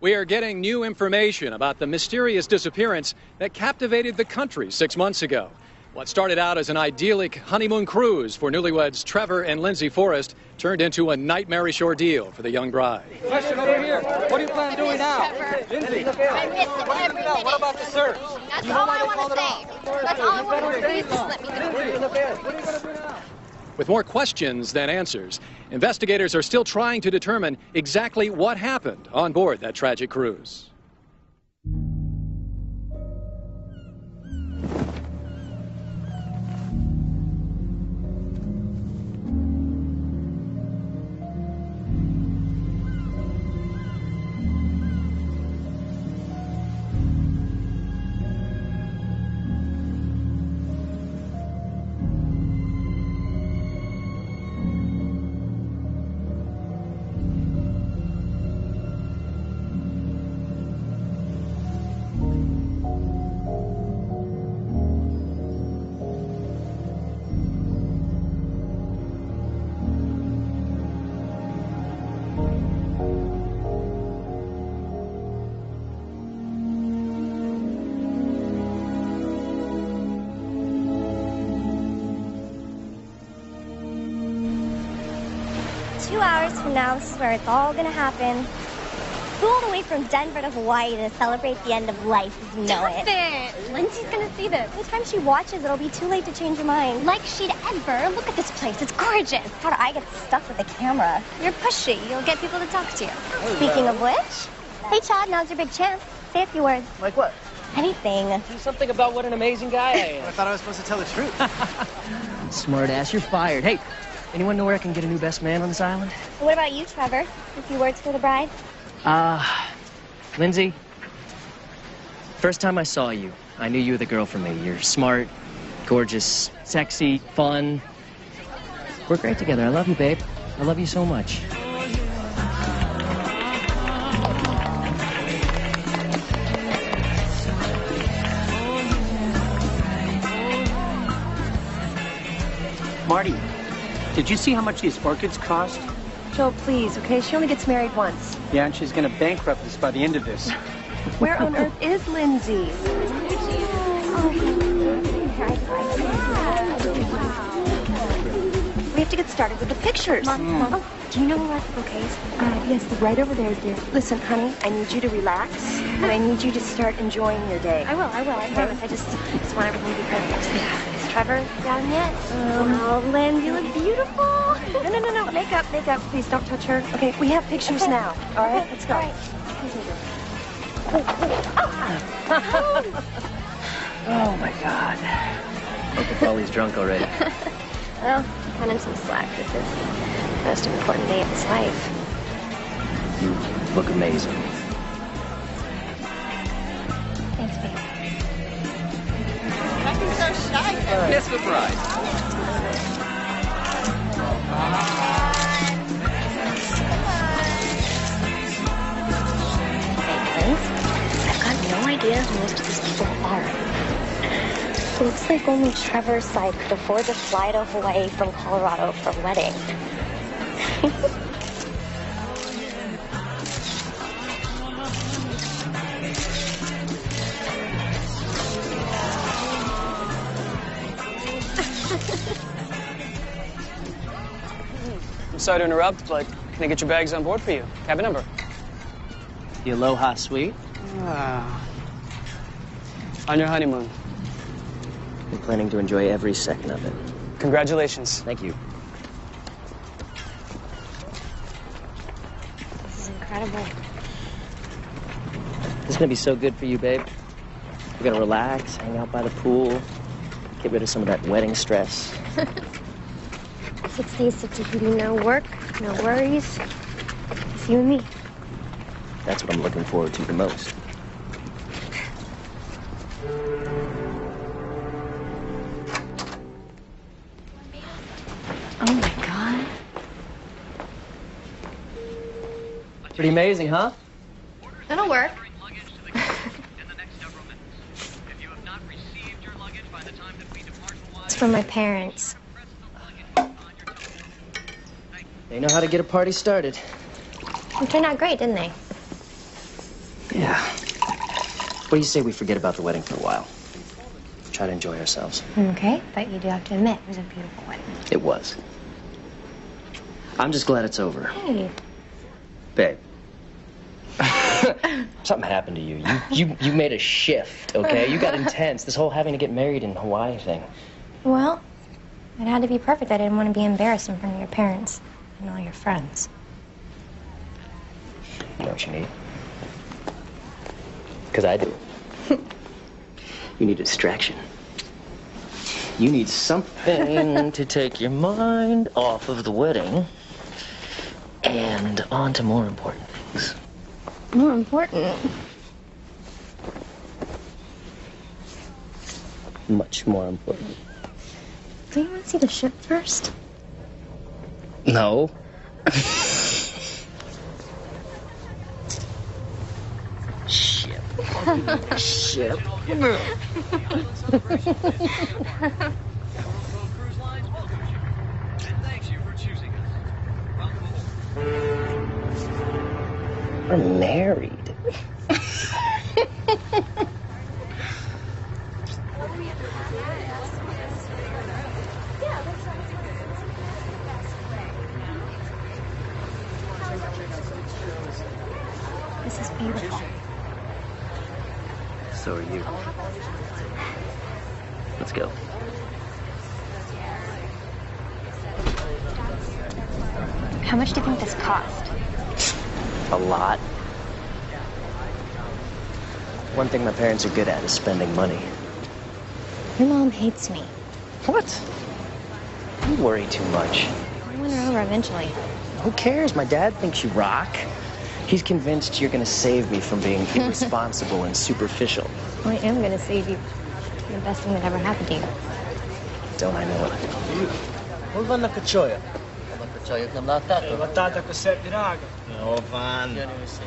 We are getting new information about the mysterious disappearance that captivated the country 6 months ago. What started out as an idyllic honeymoon cruise for newlyweds Trevor and Lindsay Forrest turned into a nightmarish ordeal for the young bride. Question over here. What do you plan on doing now? Lindsay, I miss it every minute. what about the search? That's all I want to say. That's all I want to say. Please just let me know. What are you going to do now? With more questions than answers, investigators are still trying to determine exactly what happened on board that tragic cruise. Hours from now, this is where it's all gonna happen. Flew all the way from Denver to Hawaii to celebrate the end of life, as you know it. Lindsay's gonna see this. By the time she watches, it'll be too late to change your mind. Like she'd ever. Look at this place. It's gorgeous. How do I get stuck with a camera? You're pushy. You'll get people to talk to you. Speaking of which, hey Chad, now's your big chance. Say a few words. Like what? Anything. Do something about what an amazing guy I am. I thought I was supposed to tell the truth. Smart ass, you're fired. Hey, anyone know where I can get a new best man on this island? What about you, Trevor? A few words for the bride? Lindsay, first time I saw you, I knew you were the girl for me. You're smart, gorgeous, sexy, fun. We're great together. I love you, babe. I love you so much. Marty, did you see how much these orchids cost? Joe, please, okay? She only gets married once. Yeah, and she's going to bankrupt us by the end of this. Where on earth is Lindsay? We have to get started with the pictures. Mom, do you know where the bouquet is? Yes, right over there, dear. Listen, honey, I need you to relax, and I need you to start enjoying your day. I will, I promise. I just want everything to be perfect. Is Trevor down yet? Oh, Lynn, you look beautiful. No. Makeup. Please don't touch her. Okay, we have pictures now. All right, let's go. All right. Oh, my God. Uncle Paulie's drunk already. Well, cut him some slack. This is the most important day of his life. You look amazing. Thanks, babe. Acting so shy. Kiss the bride. I've got no idea who most of these people are. It looks like only Trevor's side could afford to fly to Hawaii from Colorado for a wedding. I'm sorry to interrupt, but can I get your bags on board for you? Cabin number. The Aloha Suite. On your honeymoon. I'm planning to enjoy every second of it. Congratulations. Thank you. This is incredible. This is gonna be so good for you, babe. We're gonna relax, hang out by the pool, get rid of some of that wedding stress. 6 days, 50-50, no work, no worries. It's you and me. That's what I'm looking forward to the most. Oh, my God. Pretty amazing, huh? That'll work. It's from my parents. They know how to get a party started. It turned out great, didn't they? Yeah. What do you say we forget about the wedding for a while? Try to enjoy ourselves. Okay, but you do have to admit it was a beautiful wedding. It was. I'm just glad it's over. Hey. Babe. Something happened to you. You made a shift, okay? You got intense. This whole having to get married in Hawaii thing. Well, it had to be perfect. I didn't want to be embarrassed in front of your parents and all your friends. You know what you need? Because I do. You need a distraction. You need something to take your mind off of the wedding and on to more important things. More important? Much more important. Do you want to see the ship first? No. Ship. Ship. We're married. This is beautiful. So are you. Let's go. How much do you think this cost? A lot. One thing my parents are good at is spending money. Your mom hates me. What? You worry too much. I'll win her over eventually. Who cares? My dad thinks you rock. He's convinced you're gonna save me from being irresponsible and superficial. I am gonna save you. The best thing that ever happened to you. Don't I know it? Volvan na kachoya. Kachoya nam latata. Batata ko set dinaga. No, van. Nice.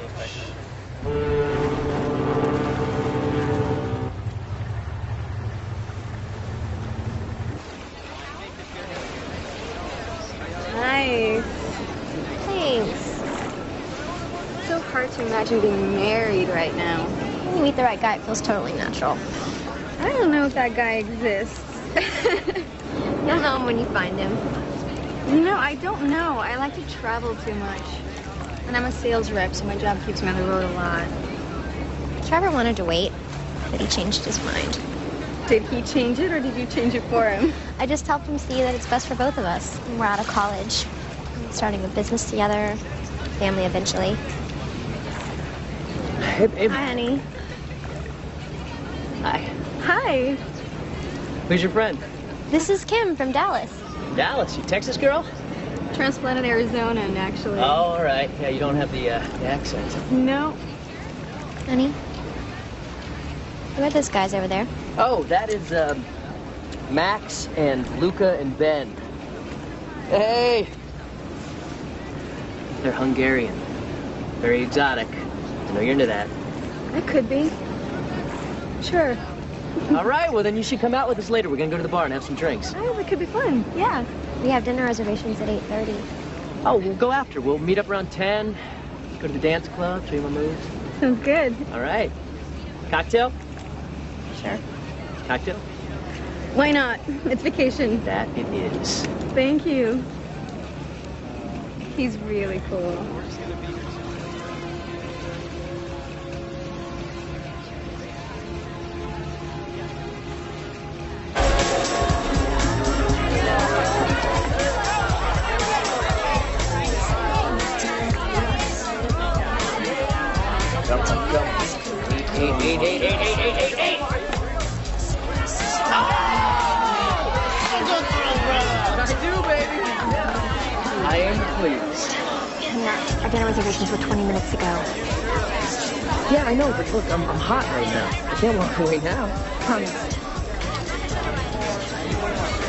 Thanks. So hard to imagine being married right now. When you meet the right guy, it feels totally natural. I don't know if that guy exists. You'll know him when you find him. No, I don't know. I like to travel too much. And I'm a sales rep, so my job keeps me on the road a lot. Trevor wanted to wait, but he changed his mind. Did he change it, or did you change it for him? I just helped him see that it's best for both of us. We're out of college, starting a business together, family eventually. Hey, babe. Hi, honey. Hi. Hi. Who's your friend? This is Kim from Dallas. Dallas. You Texas girl? Transplanted Arizona, actually. Oh, all right. Yeah, you don't have the accent. No. Honey, who are those guys over there? Oh, that is Max and Luca and Ben. Hey. They're Hungarian. Very exotic. I know you're into that. I could be. Sure. All right, well, then you should come out with us later. We're going to go to the bar and have some drinks. Oh, that could be fun. Yeah. We have dinner reservations at 8:30. Oh, we'll go after. We'll meet up around 10, go to the dance club, show you my moves. Sounds good. All right. Cocktail? Sure. Cocktail? Why not? It's vacation. That it is. Thank you. He's really cool. I am pleased. And our dinner reservations were 20 minutes ago. Yeah, I know, but look, I'm hot right now. I can't walk away now. Promised.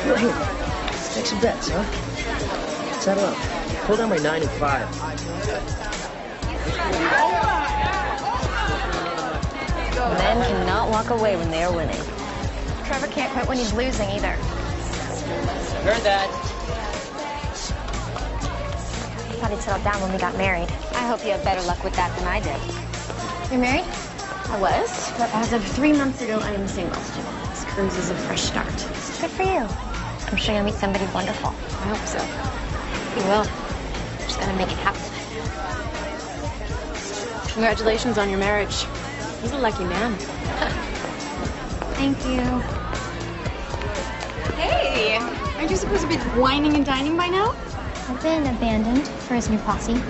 Well, here, let's take some bets, huh? Settle up. Pull down my 9 and 5. Men cannot walk away when they are winning. Trevor can't quit when he's losing either. Heard that. I thought he'd settle down when we got married. I hope you have better luck with that than I did. You're married? I was, but as of 3 months ago, I am single. This cruise is a fresh start. Good for you. I'm sure you'll meet somebody wonderful. I hope so. You will. Just gotta make it happen. Congratulations on your marriage. He's a lucky man. Thank you. Hey, aren't you supposed to be whining and dining by now? I've been abandoned for his new posse.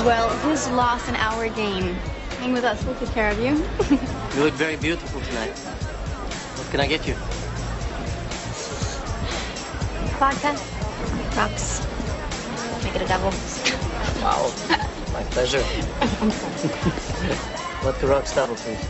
Well, whose loss and our gain? Hang with us, we'll take care of you. You look very beautiful tonight. What can I get you? Vodka. Rocks. Make it a double. Wow. My pleasure. What the rocks double, please?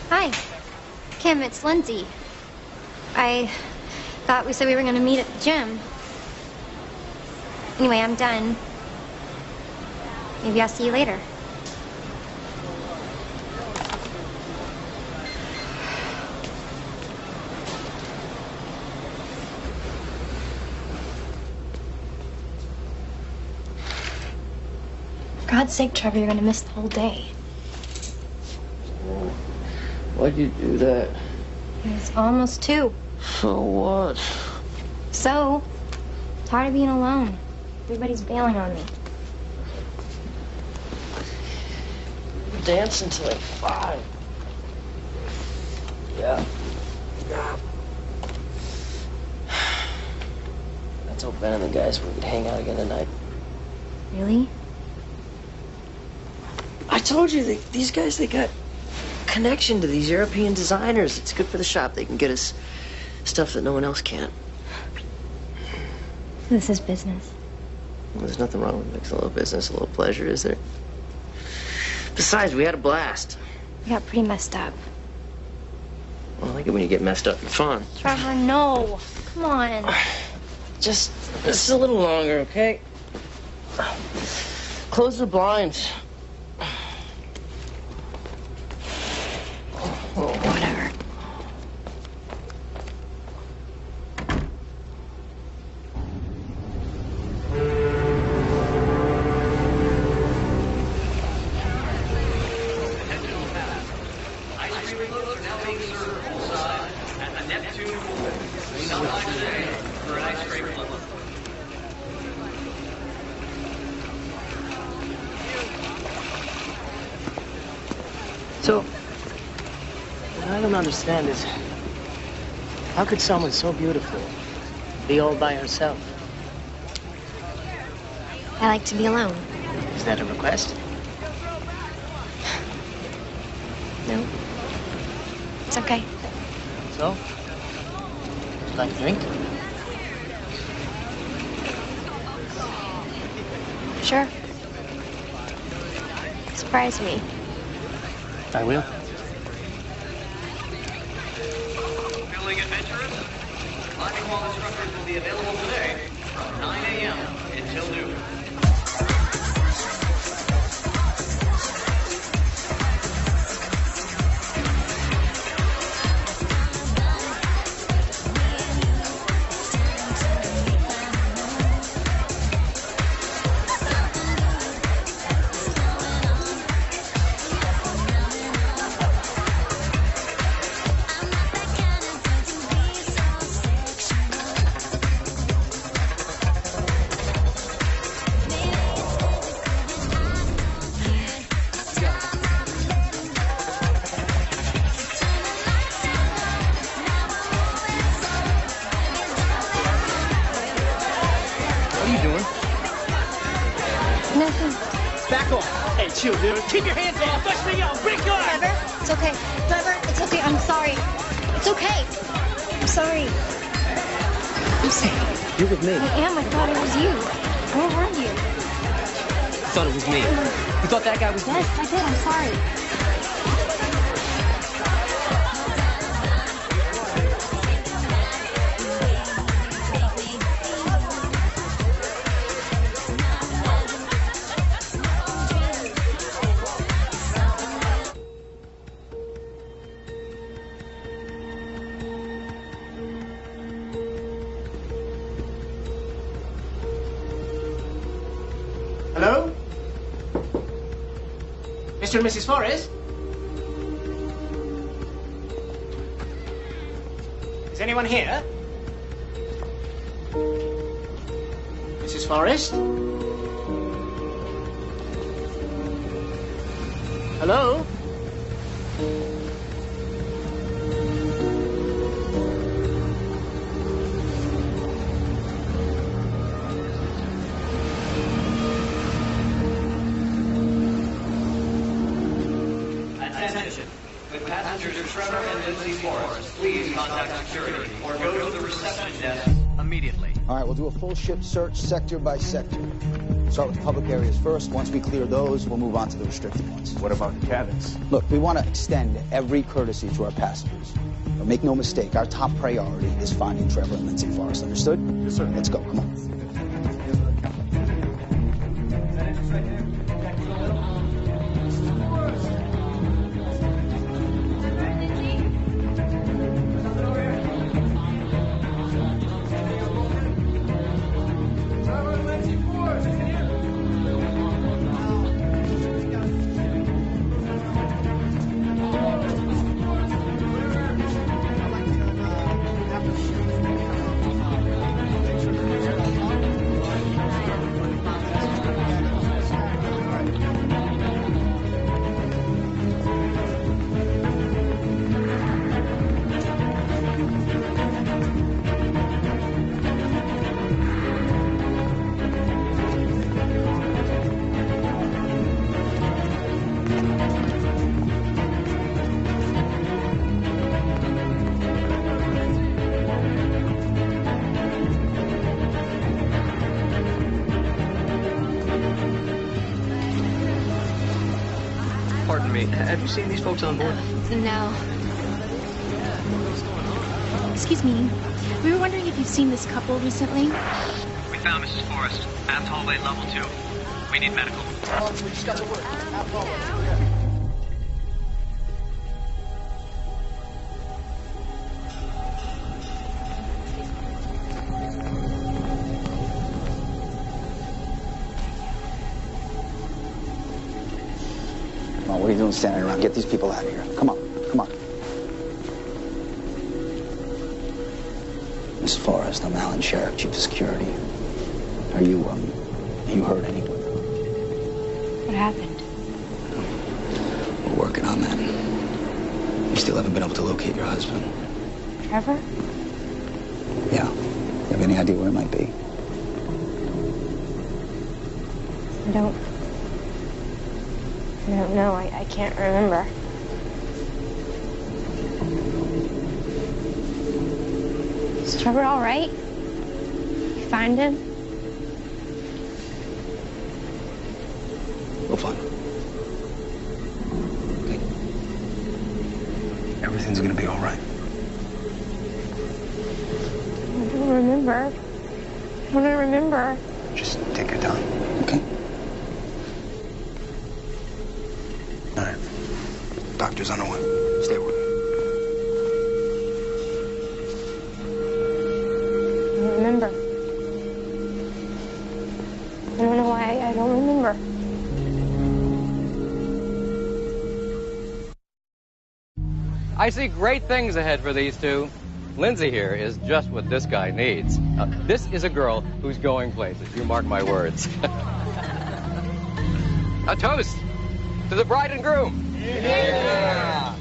Hi. Kim, it's Lindsay. I thought we said we were going to meet at the gym. Anyway, I'm done. Maybe I'll see you later. For God's sake, Trevor, you're gonna miss the whole day. Why'd you do that? It's almost 2. So what? So, tired of being alone. Everybody's bailing on me. We're dancing till like 5. Yeah. I told Ben and the guys we could hang out again tonight. Really? I told you, these guys, they got connection to these European designers. It's good for the shop. They can get us stuff that no one else can. This is business. Well, there's nothing wrong with mixing a little business, a little pleasure, is there? Besides, we had a blast. We got pretty messed up. Well, I like it when you get messed up and fun. Trevor, no. Come on. Just a little longer, okay? Close the blinds. Oh, whatever. So, what I don't understand is, how could someone so beautiful be all by herself? I like to be alone. Is that a request? No. It's okay. So? Would you like a drink? Sure. Surprise me. I will. Feeling adventurous? Climbing wall instructors will be available today from 9 a.m. until noon. Nothing. Back off. Hey, chill, dude. Keep your hands off. Push me off. Break your arm. Trevor, it's okay. Trevor, it's okay. I'm sorry. It's okay. I'm sorry. Lucy, you're with me. I am. I thought it was you. Where were you? You thought it was me. You thought that guy was me. Yes, I did. I'm sorry. Hello? Mr. and Mrs. Forrest? Is anyone here? Mrs. Forrest? Hello? Attention. With passengers Trevor and Lindsay Forrest, please contact security or go to the reception desk immediately. All right, we'll do a full ship search sector by sector. Start with the public areas first. Once we clear those, we'll move on to the restricted ones. What about the cabins? Look, we want to extend every courtesy to our passengers. But make no mistake, our top priority is finding Trevor and Lindsay Forrest. Understood? Yes, sir. Let's go. Come on. Pardon me, have you seen these folks on board? No. Excuse me. We were wondering if you've seen this couple recently. We found Mrs. Forrest, aft hallway level 2. We need medical. We just got to work. Aft hallway. Come on, what are you doing standing around? Get these people out of here. Come on, come on. Miss Forrest, I'm Alan Sheriff, Chief of Security. Are you hurt anyone? What happened? We're working on that. We still haven't been able to locate your husband. Trevor? Yeah. You have any idea where it might be? I don't know. I can't remember. Is Trevor all right? You find him? We'll find him. Okay. Everything's gonna be all right. I don't remember. I don't remember. Just take your time, okay? All right. Doctor's on the way. Stay with me. I don't remember. I don't know why I don't remember. I see great things ahead for these two. Lindsay here is just what this guy needs. This is a girl who's going places. You mark my words. A toast to the bride and groom. Yeah.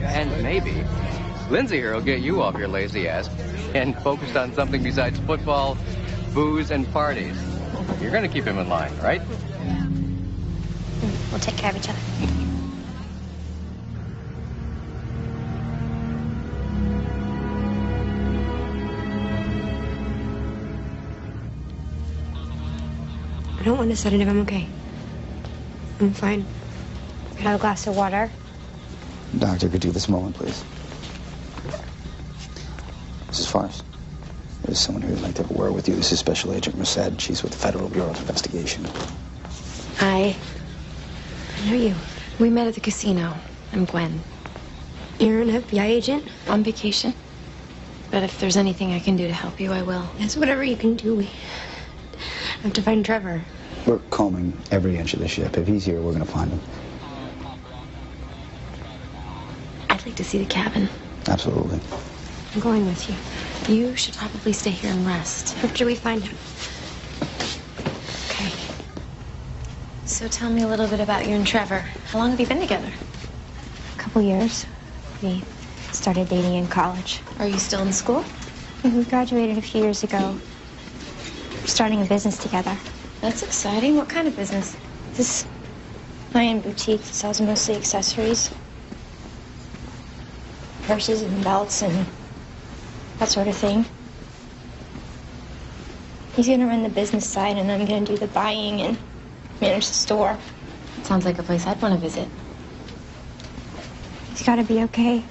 And maybe Lindsay here will get you off your lazy ass and focused on something besides football, booze, and parties. You're going to keep him in line, right? We'll take care of each other. don't want a sedative. I'm okay. I'm fine. Could I have a glass of water? Doctor, could you this moment, please? Mrs. Forrest, there's someone here who'd like to have a word with you. This is Special Agent Merced. She's with the Federal Bureau of Investigation. Hi. I know you. We met at the casino. I'm Gwen. You're an FBI agent? On vacation. But if there's anything I can do to help you, I will. Yes, whatever you can do. We have to find Trevor. We're combing every inch of the ship. If he's here, we're going to find him. I'd like to see the cabin. Absolutely. I'm going with you. You should probably stay here and rest. After we find him. Okay. So tell me a little bit about you and Trevor. How long have you been together? A couple years. We started dating in college. Are you still in school? We graduated a few years ago. We're starting a business together. That's exciting. What kind of business? This high-end boutique that sells mostly accessories. Purses and belts and that sort of thing. He's gonna run the business side and I'm gonna do the buying and manage the store. Sounds like a place I'd want to visit. He's gotta be okay.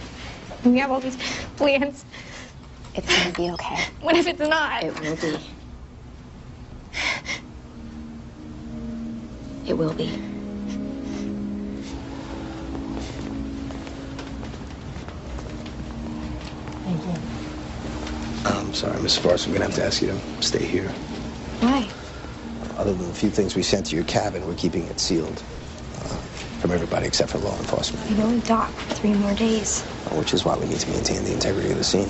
We have all these plans. It's gonna be okay. What if it's not? It will be. It will be. Thank you. I'm sorry, Mrs. Forrest. I'm going to have to ask you to stay here. Why? Other than the few things we sent to your cabin, we're keeping it sealed from everybody except for law enforcement. We won't dock for 3 more days. Which is why we need to maintain the integrity of the scene.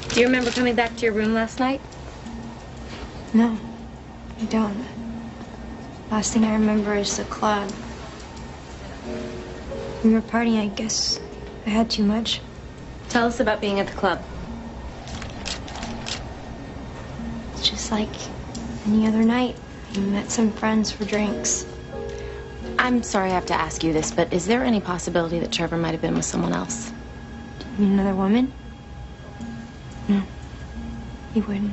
Do you remember coming back to your room last night? No, I don't. Last thing I remember is the club. We were partying, I guess. I had too much. Tell us about being at the club. It's just like any other night. We met some friends for drinks. I'm sorry I have to ask you this, but is there any possibility that Trevor might have been with someone else? You mean another woman? No, he wouldn't.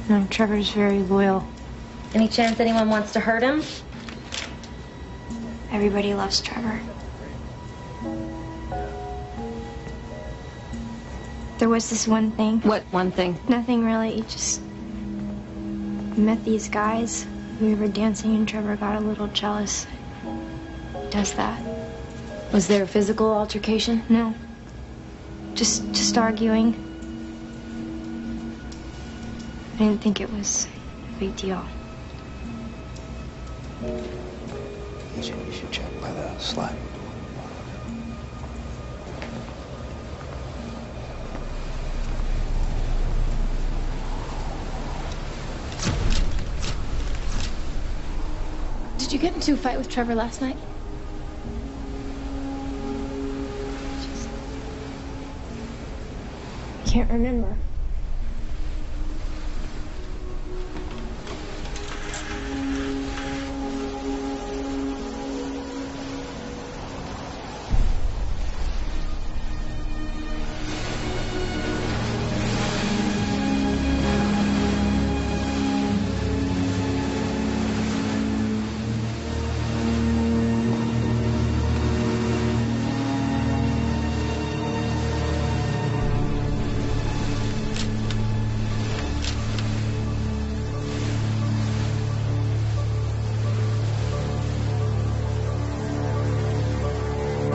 No, Trevor's very loyal. Any chance anyone wants to hurt him? Everybody loves Trevor. There was this one thing. What one thing? Nothing really. Just we met these guys. We were dancing and Trevor got a little jealous. He does that. Was there a physical altercation? No. Just arguing. I didn't think it was a big deal. You should check by the slide. Did you get into a fight with Trevor last night? I can't remember.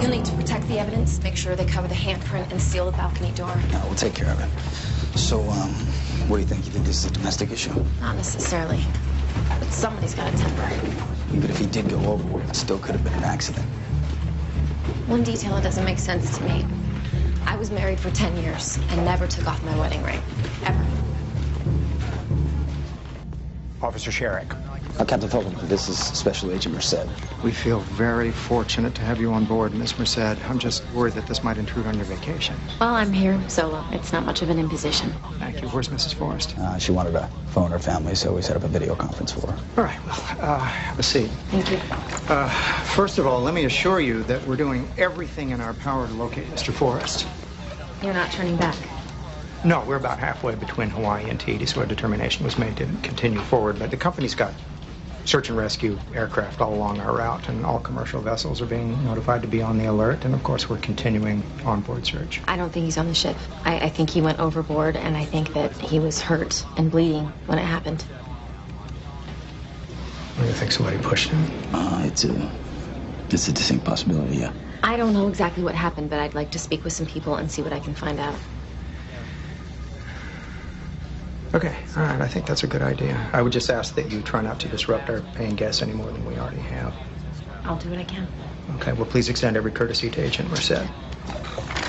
You'll need to protect the evidence, make sure they cover the handprint, and seal the balcony door. No, we'll take care of it. So, what do you think? You think this is a domestic issue? Not necessarily. But somebody's got a temper. Even if he did go overboard, it still could have been an accident. One detail that doesn't make sense to me. I was married for 10 years and never took off my wedding ring. Ever. Officer Sherrick. Captain Fulton, this is Special Agent Merced. We feel very fortunate to have you on board, Miss Merced. I'm just worried that this might intrude on your vacation. Well, I'm here solo. It's not much of an imposition. Thank you. Where's Mrs. Forrest? She wanted to phone her family, so we set up a video conference for her. All right, well, have a seat. Thank you. First of all, let me assure you that we're doing everything in our power to locate Mr. Forrest. You're not turning back? No, we're about halfway between Hawaii and Tahiti, so a determination was made to continue forward. But the company's got search and rescue aircraft all along our route, and all commercial vessels are being notified to be on the alert. And of course, we're continuing onboard search. I don't think he's on the ship. I think he went overboard, and I think that he was hurt and bleeding when it happened. What do you think? Somebody pushed him? It's a distinct possibility, yeah. I don't know exactly what happened, but I'd like to speak with some people and see what I can find out. Okay, all right, I think that's a good idea. I would just ask that you try not to disrupt our paying guests any more than we already have. I'll do what I can. Okay, well, please extend every courtesy to Agent Merced.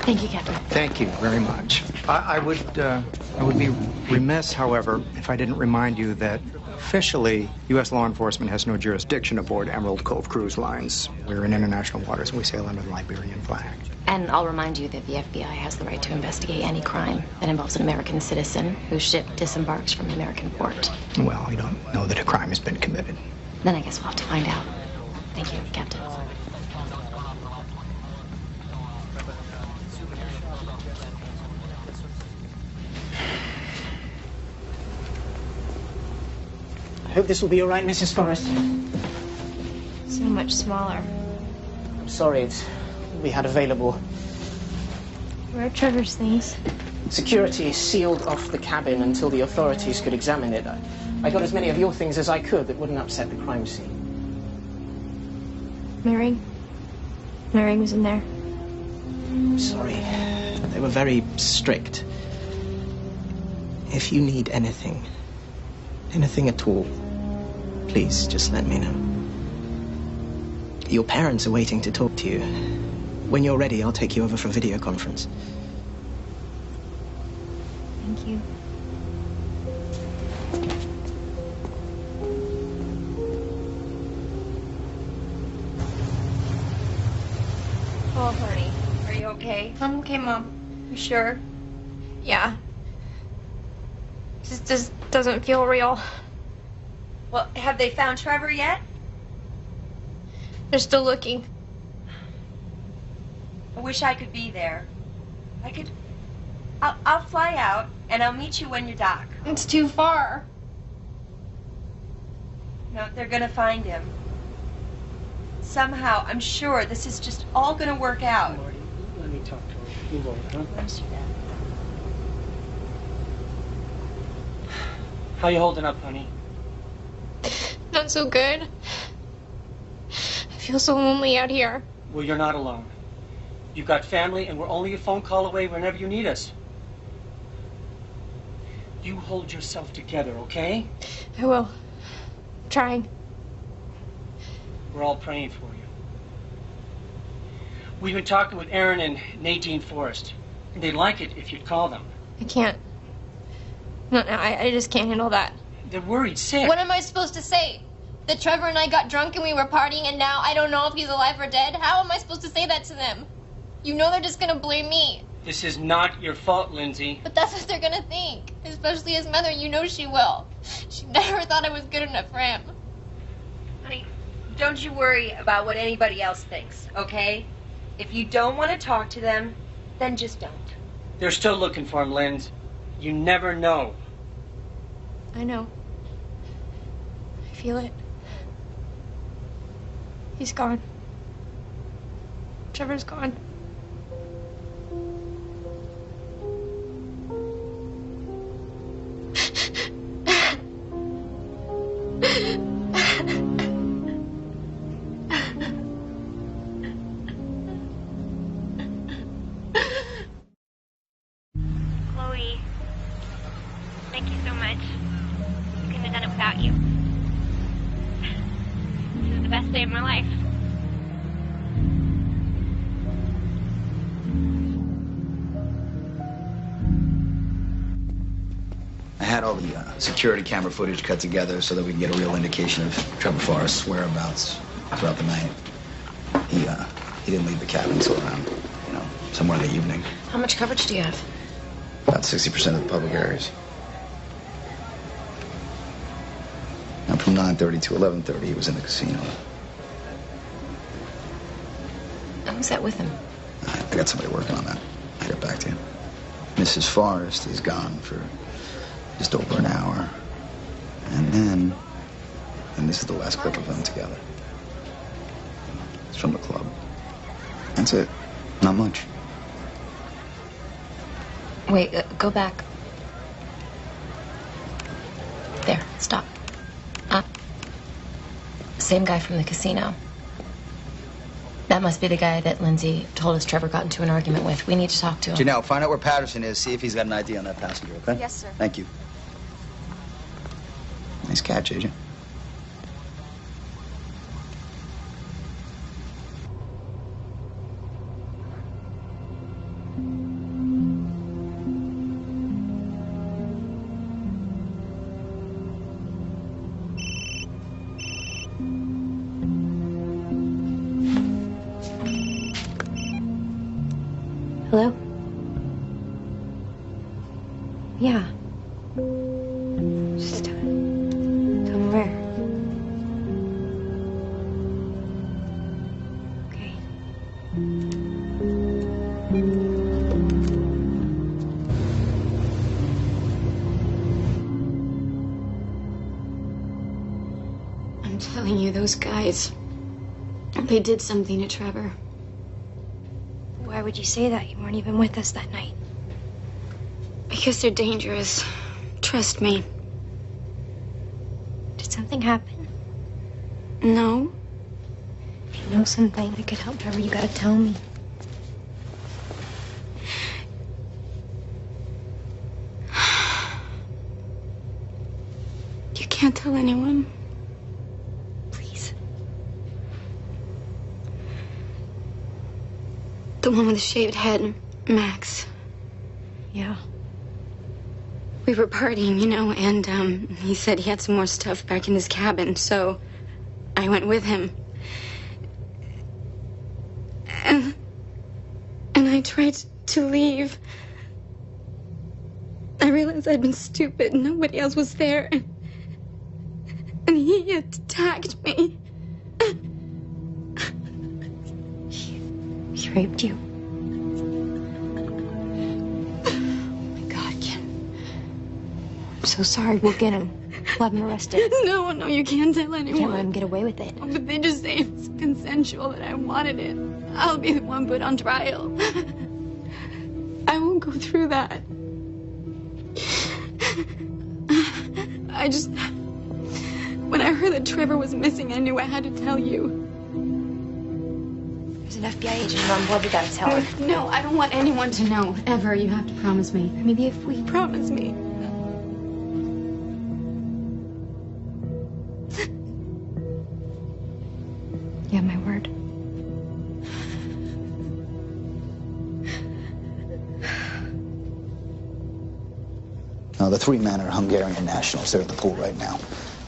Thank you, Captain. Thank you very much. I would be remiss, however, if I didn't remind you that officially, U.S. law enforcement has no jurisdiction aboard Emerald Cove Cruise Lines. We're in international waters and we sail under the Liberian flag. And I'll remind you that the FBI has the right to investigate any crime that involves an American citizen whose ship disembarks from an American port. Well, we don't know that a crime has been committed. Then I guess we'll have to find out. Thank you, Captain. I hope this will be all right, Mrs. Forrest. So much smaller. I'm sorry, it's all we had available. Where are Trevor's things? Security sealed off the cabin until the authorities could examine it. I got as many of your things as I could that wouldn't upset the crime scene. Mary? Mary was in there. Sorry. They were very strict. If you need anything at all, please just let me know. Your parents are waiting to talk to you. When you're ready, I'll take you over for a video conference. Thank you. Oh, honey, are you okay? I'm okay, Mom. You sure? Yeah. Just doesn't feel real. Well, have they found Trevor yet? They're still looking. I wish I could be there. I'll fly out, and I'll meet you when you dock. It's too far. No, they're gonna find him. Somehow, I'm sure this is just all gonna work out. Marty, let me talk to her. You won't, huh? Let's do that. How you holding up, honey? Not so good. I feel so lonely out here. Well, you're not alone. You've got family, and we're only a phone call away whenever you need us. You hold yourself together, okay? I will. I'm trying. We're all praying for you. We've been talking with Aaron and Nadine Forrest, and they'd like it if you'd call them. I can't. No, I just can't handle that. They're worried sick. What am I supposed to say? That Trevor and I got drunk and we were partying and now I don't know if he's alive or dead? How am I supposed to say that to them? You know they're just gonna blame me. This is not your fault, Lindsay. But that's what they're gonna think. Especially his mother, you know she will. She never thought I was good enough for him. Honey, don't you worry about what anybody else thinks, okay? If you don't want to talk to them, then just don't. They're still looking for him, Linz. You never know. I know. I feel it. He's gone. Trevor's gone. Chloe, thank you so much. I couldn't have done it without you. This is the best day of my life. I had all the security camera footage cut together so that we can get a real indication of Trevor Forrest's whereabouts throughout the night. He didn't leave the cabin until around, somewhere in the evening. How much coverage do you have? About 60% of the public areas. And from 9:30 to 11:30, he was in the casino. Who's that with him? I got somebody working on that. I'll get back to you. Mrs. Forrest is gone for just over an hour. And this is the last clip of them together. It's from the club. That's it. Not much. Wait, go back. There, stop. Same guy from the casino. That must be the guy that Lindsay told us Trevor got into an argument with. We need to talk to him. Janelle, find out where Patterson is. See if he's got an ID on that passenger, okay? Yes, sir. Thank you. Nice catch, Agent. Hello? Yeah. Just tell me where. Okay. I'm telling you, those guys, they did something to Trevor. Why would you say that? You weren't even with us that night. Because they're dangerous. Trust me. Did something happen? No. If you know something that could help Trevor, you gotta tell me. You can't tell anyone. Please. The one with the shaved head, Max. Yeah. We were partying, and he said he had some more stuff back in his cabin, so I went with him. And I tried to leave. I realized I'd been stupid. Nobody else was there. And he attacked me. He raped you. I'm so sorry. We'll get him. We'll have him arrested. No, you can't tell anyone. You can't let him get away with it. Oh, but they just say it's consensual, that I wanted it. I'll be the one put on trial. I won't go through that. When I heard that Trevor was missing, I knew I had to tell you. There's an FBI agent on board. We gotta tell her. No, I don't want anyone to know, ever. You have to promise me. Maybe if we... Promise me. You have my word. Now, the three men are Hungarian nationals. They're at the pool right now.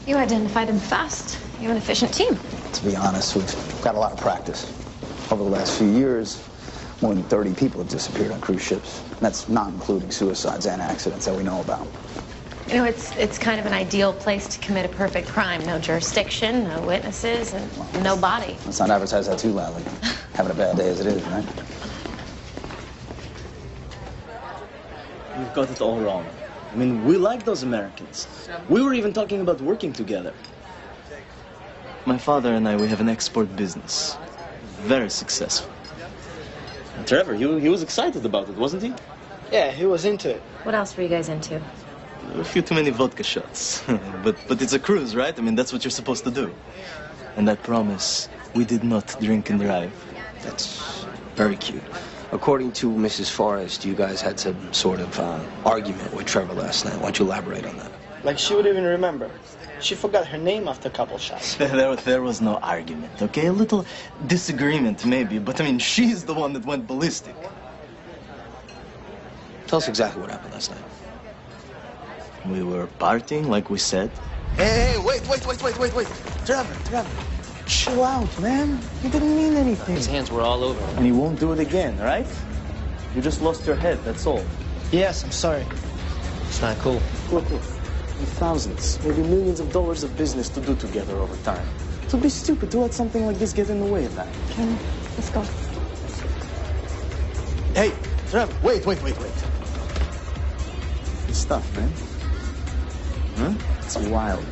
You identified them fast. You have an efficient team. To be honest, we've got a lot of practice. Over the last few years, more than 30 people have disappeared on cruise ships. And that's not including suicides and accidents that we know about. It's kind of an ideal place to commit a perfect crime. No jurisdiction, no witnesses, and no body. Let's not advertise that too loudly. Having a bad day as it is, right? You've got it all wrong. I mean, we like those Americans. We were even talking about working together. My father and I, we have an export business. Very successful. And Trevor, he was excited about it, wasn't he? Yeah, he was into it. What else were you guys into? A few too many vodka shots. but it's a cruise, right? I mean, that's what you're supposed to do. And I promise, we did not drink and drive. That's very cute. According to Mrs. Forrest, you guys had some sort of argument with Trevor last night. Why don't you elaborate on that? Like she would even remember. She forgot her name after a couple shots. There was no argument, okay? A little disagreement, maybe. But, I mean, she's the one that went ballistic. Tell us exactly what happened last night. We were partying like we said. Hey, wait. Trevor. Chill out, man. He didn't mean anything. His hands were all over him. And he won't do it again, right? You just lost your head, that's all. Yes, I'm sorry. It's not cool. Look. With thousands, maybe millions of dollars of business to do together over time. It would be stupid to let something like this get in the way of that. Ken, let's go. Hey, Trevor, wait. Good stuff, man. Huh? It's wild.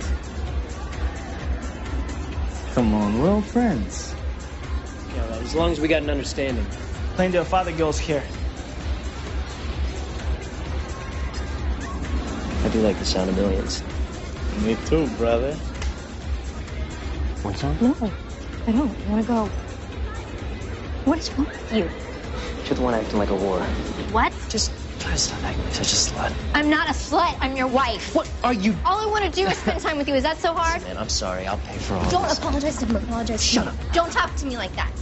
Come on, we're all friends. Yeah, well, as long as we got an understanding. Playing to a father girls here. I do like the sound of millions. Me too, brother. Want some? No, I don't. I want to go. What is wrong with you? You're the one acting like a whore. What? Just try to stop acting like such a slut. I'm not a slut. I'm your wife. What are you? All I want to do is spend time with you. Is that so hard? Man, I'm sorry. I'll pay for all Don't this. apologize to him. Apologize. Shut up. Don't talk to me like that.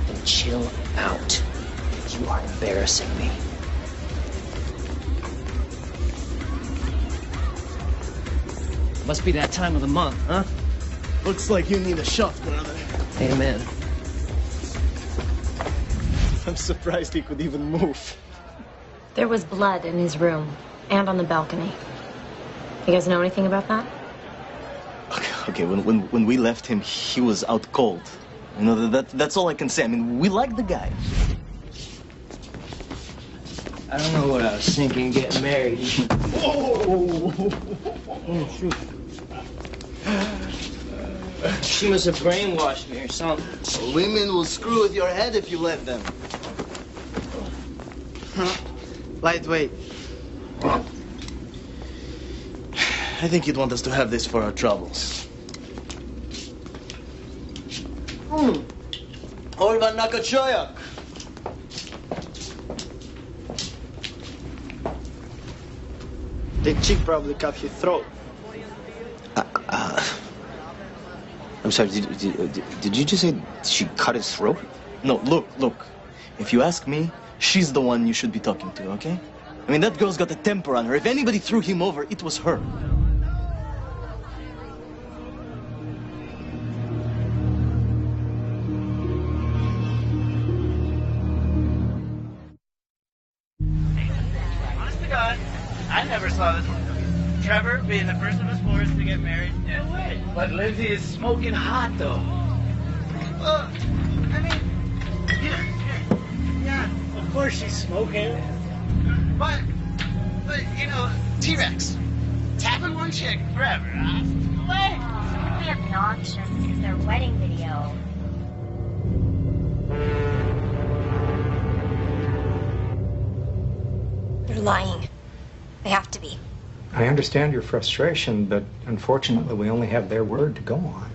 Then chill out. You are embarrassing me. Must be that time of the month, huh? Looks like you need a shot, brother. Amen. I'm surprised he could even move. There was blood in his room and on the balcony. You guys know anything about that? Okay, when we left him, he was out cold. You know, that's all I can say. I mean, we like the guy. I don't know what I was thinking getting married. She must have brainwashed me or something. Women will screw with your head if you let them. Lightweight. I think you'd want us to have this for our troubles. Orban Nakachoyak. The chick probably cut your throat. I'm sorry, did you just say she cut his throat? No, look. If you ask me, she's the one you should be talking to, okay? I mean, that girl's got a temper on her. If anybody threw him over, it was her. Honest to God, I never saw this one coming. Trevor being the first of his fours to get married. No way. But Lindsay is smoking hot, though. Well, I mean, yeah, of course she's smoking. But you know, T-Rex, tapping one chick forever, huh? What? They're obnoxious. It's their wedding video. They're lying. They have to be. I understand your frustration, but unfortunately we only have their word to go on.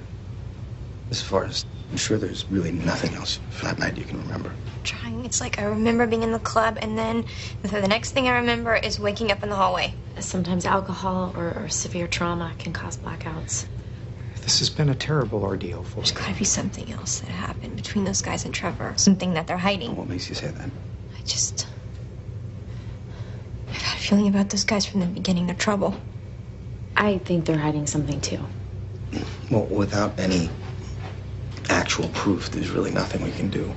As far as I'm sure there's really nothing else from that night you can remember. Trying. It's like I remember being in the club, and then the next thing I remember is waking up in the hallway. Sometimes alcohol or severe trauma can cause blackouts. This has been a terrible ordeal for There's you. got to be something else that happened between those guys and Trevor. Something that they're hiding. What makes you say that? I've had a feeling about those guys from the beginning. They're trouble. I think they're hiding something too. Well, without any actual proof, there's really nothing we can do.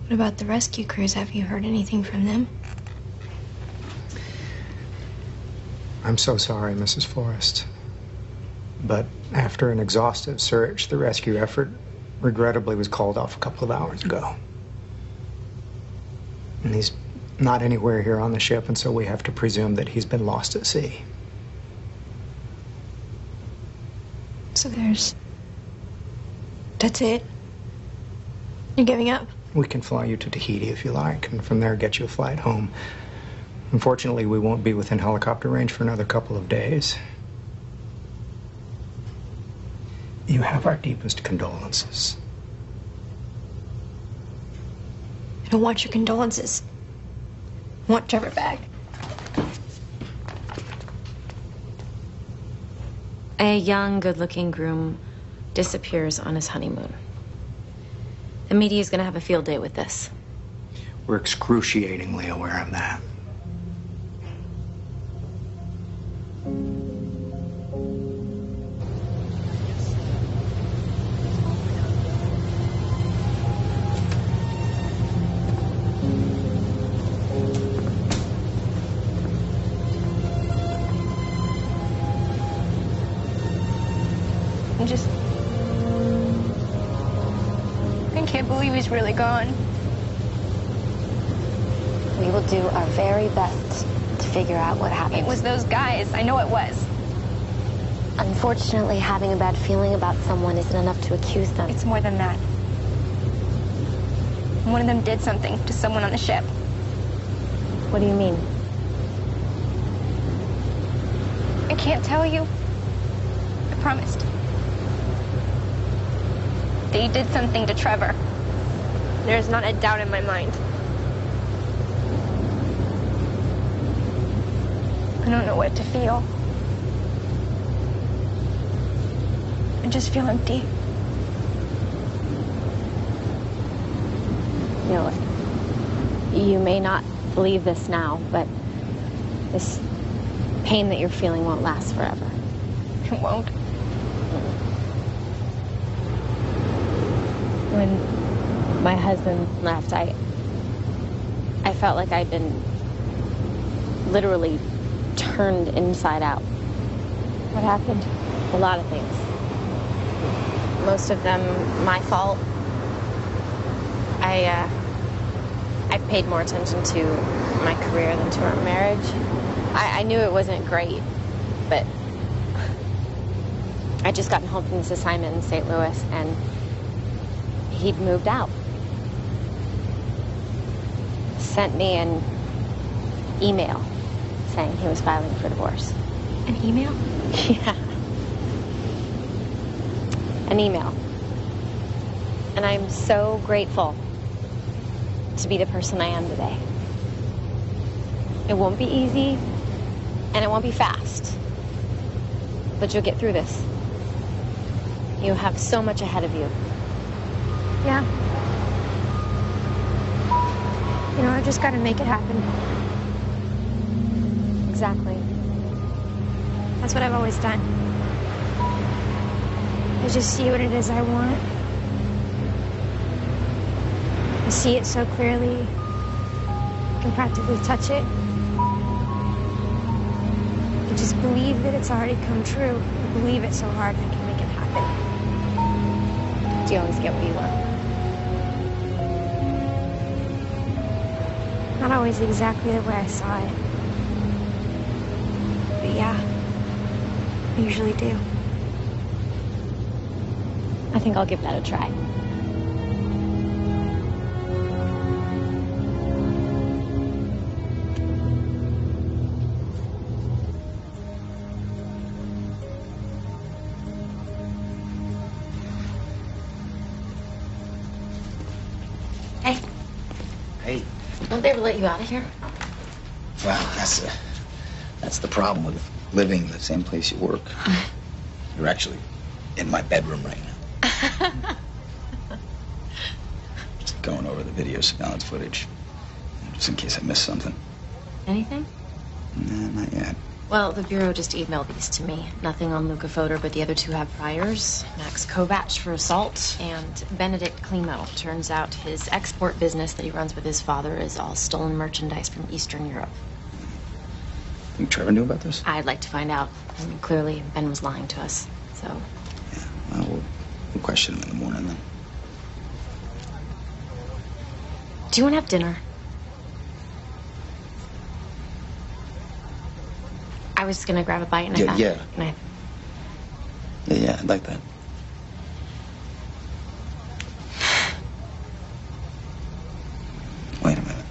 What about the rescue crews? Have you heard anything from them? I'm so sorry, Mrs. Forrest. But after an exhaustive search, the rescue effort regrettably was called off a couple of hours ago. And he's not anywhere here on the ship, and so we have to presume that he's been lost at sea. So that's it? You're giving up? We can fly you to Tahiti if you like, and from there get you a flight home. Unfortunately, we won't be within helicopter range for another couple of days. You have our deepest condolences. I don't want your condolences. I want Trevor back. A young, good-looking groom disappears on his honeymoon. The media is going to have a field day with this. We're excruciatingly aware of that. I can't believe he's really gone. We will do our very best to figure out what happened. It was those guys. I know it was. Unfortunately, having a bad feeling about someone isn't enough to accuse them. It's more than that. One of them did something to someone on the ship. What do you mean? I can't tell you. I promised. They did something to Trevor. There's not a doubt in my mind. I don't know what to feel. I just feel empty. You know, you may not believe this now, but this pain that you're feeling won't last forever. It won't. When my husband left, I felt like I'd been literally turned inside out. What happened? A lot of things. Most of them my fault. I paid more attention to my career than to our marriage. I knew it wasn't great, but I'd just gotten home from this assignment in St. Louis, and he'd moved out. Sent me an email saying he was filing for divorce. An email? Yeah. An email. And I'm so grateful to be the person I am today. It won't be easy, and it won't be fast, but you'll get through this. You have so much ahead of you. Yeah. You know, I just gotta make it happen. Exactly. That's what I've always done. I just see what it is I want. I see it so clearly. I can practically touch it. I just believe that it's already come true. I believe it so hard I can make it happen. Do you always get what you want? Not always exactly the way I saw it. But yeah, I usually do. I think I'll give that a try. Hey. Hey. Won't they ever let you out of here? Well, that's the problem with living in the same place you work. You're actually in my bedroom right now. Just going over the video surveillance footage, just in case I missed something. Anything? Nah, not yet. Well, the Bureau just emailed these to me. Nothing on Luca Fodor, but the other two have priors. Max Kovach for assault and Benedict Klimo. Turns out his export business that he runs with his father is all stolen merchandise from Eastern Europe. Think Trevor knew about this? I'd like to find out. I mean, clearly, Ben was lying to us, so... Yeah, well, we'll question him in the morning, then. Do you want to have dinner? I was gonna grab a bite and I thought... Yeah. And Yeah, I'd like that. Wait a minute.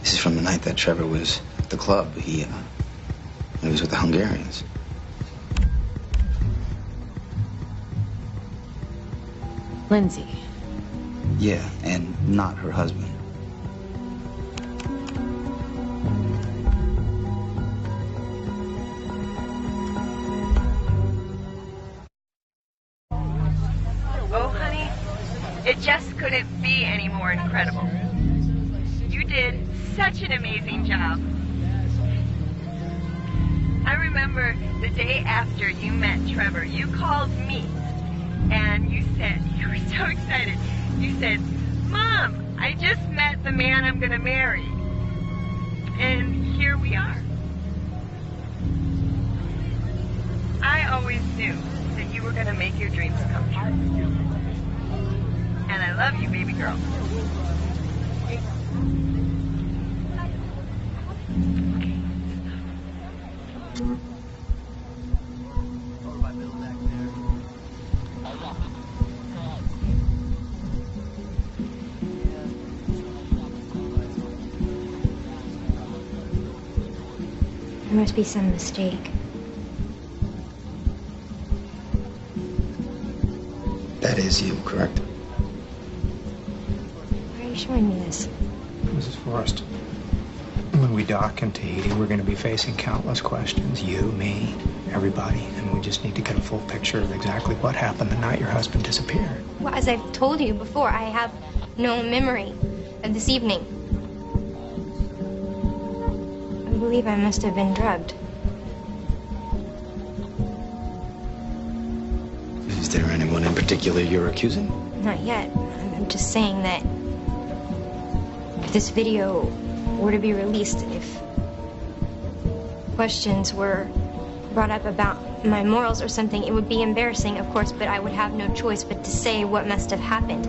This is from the night that Trevor was at the club. He was with the Hungarians. Lindsay. Yeah, and not her husband. It just couldn't be any more incredible. You did such an amazing job. I remember the day after you met Trevor, you called me and you said, you were so excited. You said, Mom, I just met the man I'm going to marry. And here we are. I always knew that you were going to make your dreams come true. And I love you, baby girl. There must be some mistake. That is you, correct? Why are you showing me this? Mrs. Forrest, when we dock in Tahiti, we're going to be facing countless questions. You, me, everybody. And we just need to get a full picture of exactly what happened the night your husband disappeared. Well, as I've told you before, I have no memory of this evening. I believe I must have been drugged. Is there anyone in particular you're accusing? Not yet. I'm just saying that if this video were to be released, if questions were brought up about my morals or something, it would be embarrassing, of course, but I would have no choice but to say what must have happened.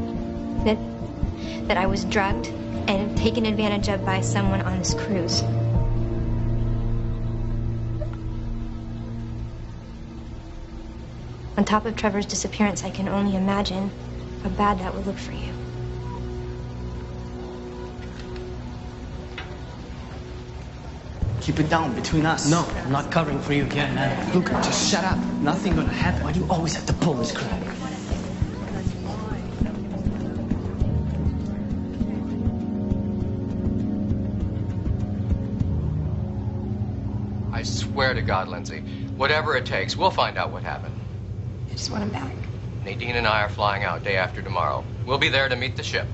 That I was drugged and taken advantage of by someone on this cruise. On top of Trevor's disappearance, I can only imagine how bad that would look for you. Keep it down between us. No, I'm not covering for you again, man. Luca, just shut up. Nothing gonna happen. Why do you always have to pull this crap? I swear to God, Lindsay, whatever it takes, we'll find out what happened. I just want him back. Nadine and I are flying out day after tomorrow. We'll be there to meet the ship.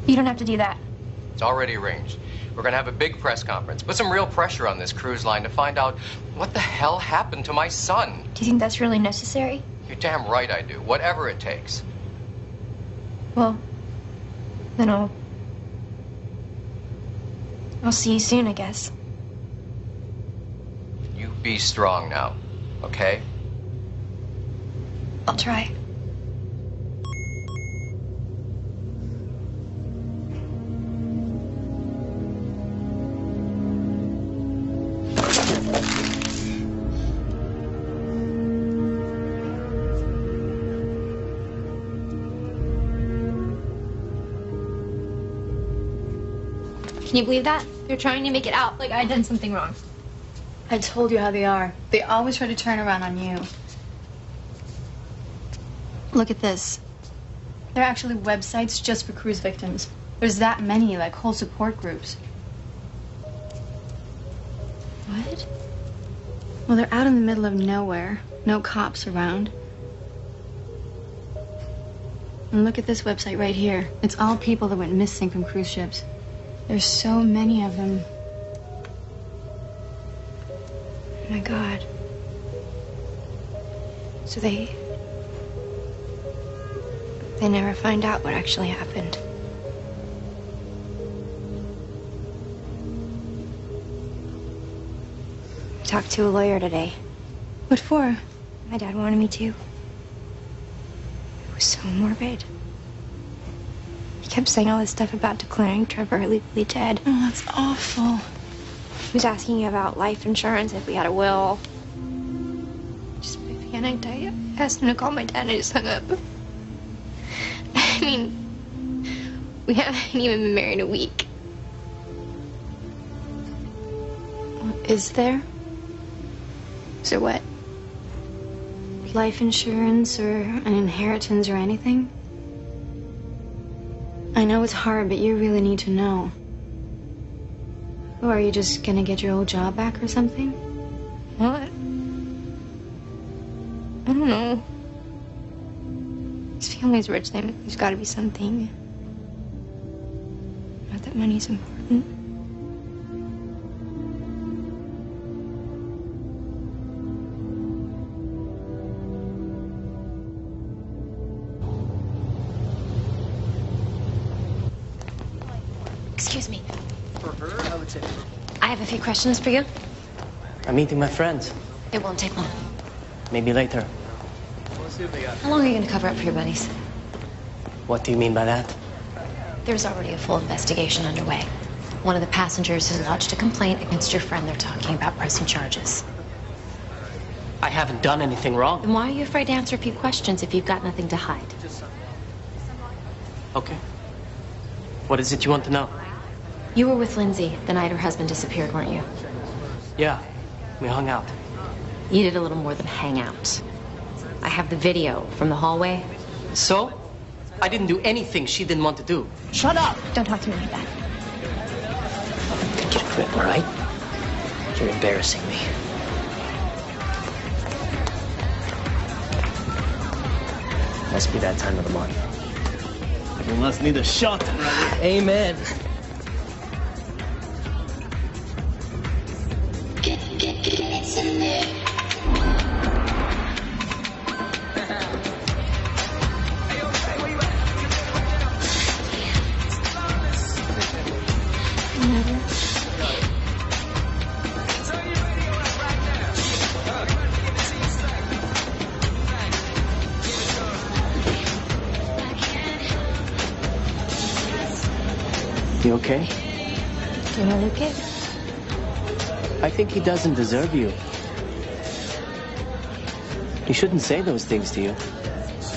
You don't have to do that. It's already arranged. We're going to have a big press conference. Put some real pressure on this cruise line to find out what the hell happened to my son. Do you think that's really necessary? You're damn right I do. Whatever it takes. Well, then I'll see you soon, I guess. You be strong now, okay? I'll try. Can you believe that? They're trying to make it out like I did something wrong. I told you how they are. They always try to turn around on you. Look at this. There are actually websites just for cruise victims. There's that many, like whole support groups. What? Well, they're out in the middle of nowhere. No cops around. And look at this website right here. It's all people that went missing from cruise ships. There's so many of them. Oh my God. So they never find out what actually happened. I talked to a lawyer today. What for? My dad wanted me to. It was so morbid. He kept saying all this stuff about declaring Trevor legally dead. Oh, that's awful. He was asking about life insurance, if we had a will. Just panicked. I asked him to call my dad and I just hung up. I mean, we haven't even been married a week. Is there? Is there what? Life insurance or an inheritance or anything? I know it's hard, but you really need to know. Or are you just gonna get your old job back or something? What? I don't know. His family's rich, then there's got to be something. Not that money's important. Excuse me. For her, I would say. I have a few questions for you. I'm meeting my friends. It won't take long. Maybe later. How long are you going to cover up for your buddies? What do you mean by that? There's already a full investigation underway. One of the passengers has lodged a complaint against your friend. They're talking about pressing charges. I haven't done anything wrong. Then why are you afraid to answer a few questions if you've got nothing to hide? Okay. What is it you want to know? You were with Lindsay the night her husband disappeared, weren't you? Yeah, we hung out. You did a little more than hang out. I have the video from the hallway. So? I didn't do anything she didn't want to do. Shut up! Don't talk to me like that. Get a grip, all right? You're embarrassing me. Must be that time of the month. You must need a shot, brother. Amen. You okay? Do I look it? I think he doesn't deserve you. He shouldn't say those things to you.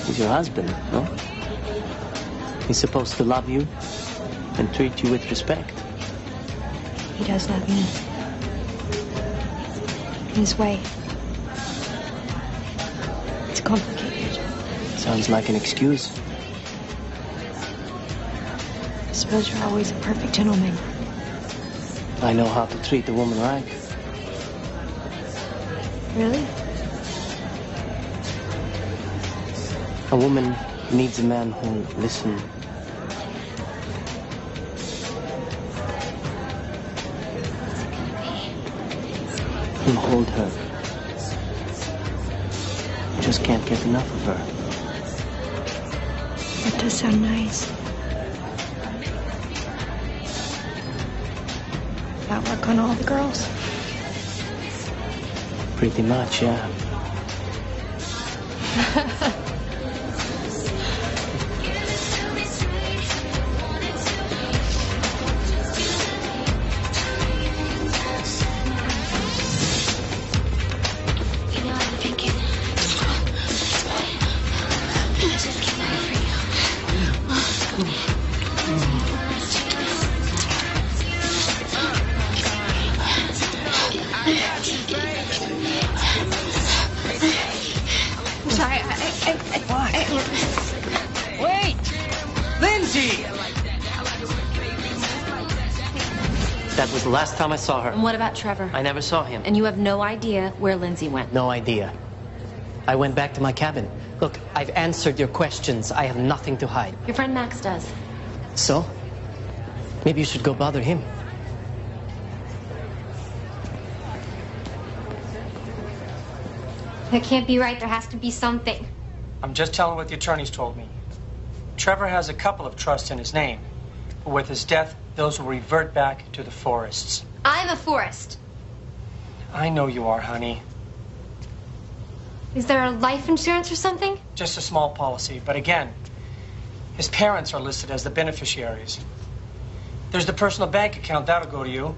He's your husband, no? He's supposed to love you and treat you with respect. He does love me. In his way. It's complicated. Sounds like an excuse. I suppose you're always a perfect gentleman. I know how to treat a woman right. Really? A woman needs a man who'll listen. Who'll hold her. Just can't get enough of her. That does sound nice. That work on all the girls? Pretty much, yeah. Wait! Lindsay! That was the last time I saw her. And what about Trevor? I never saw him. And you have no idea where Lindsay went? No idea. I went back to my cabin. Look, I've answered your questions. I have nothing to hide. Your friend Max does. So? Maybe you should go bother him. That can't be right. There has to be something. I'm just telling what the attorneys told me. Trevor has a couple of trusts in his name, but with his death, those will revert back to the Forests. I'm a Forrest. I know you are, honey. Is there a life insurance or something? Just a small policy, but again, his parents are listed as the beneficiaries. There's the personal bank account, that'll go to you.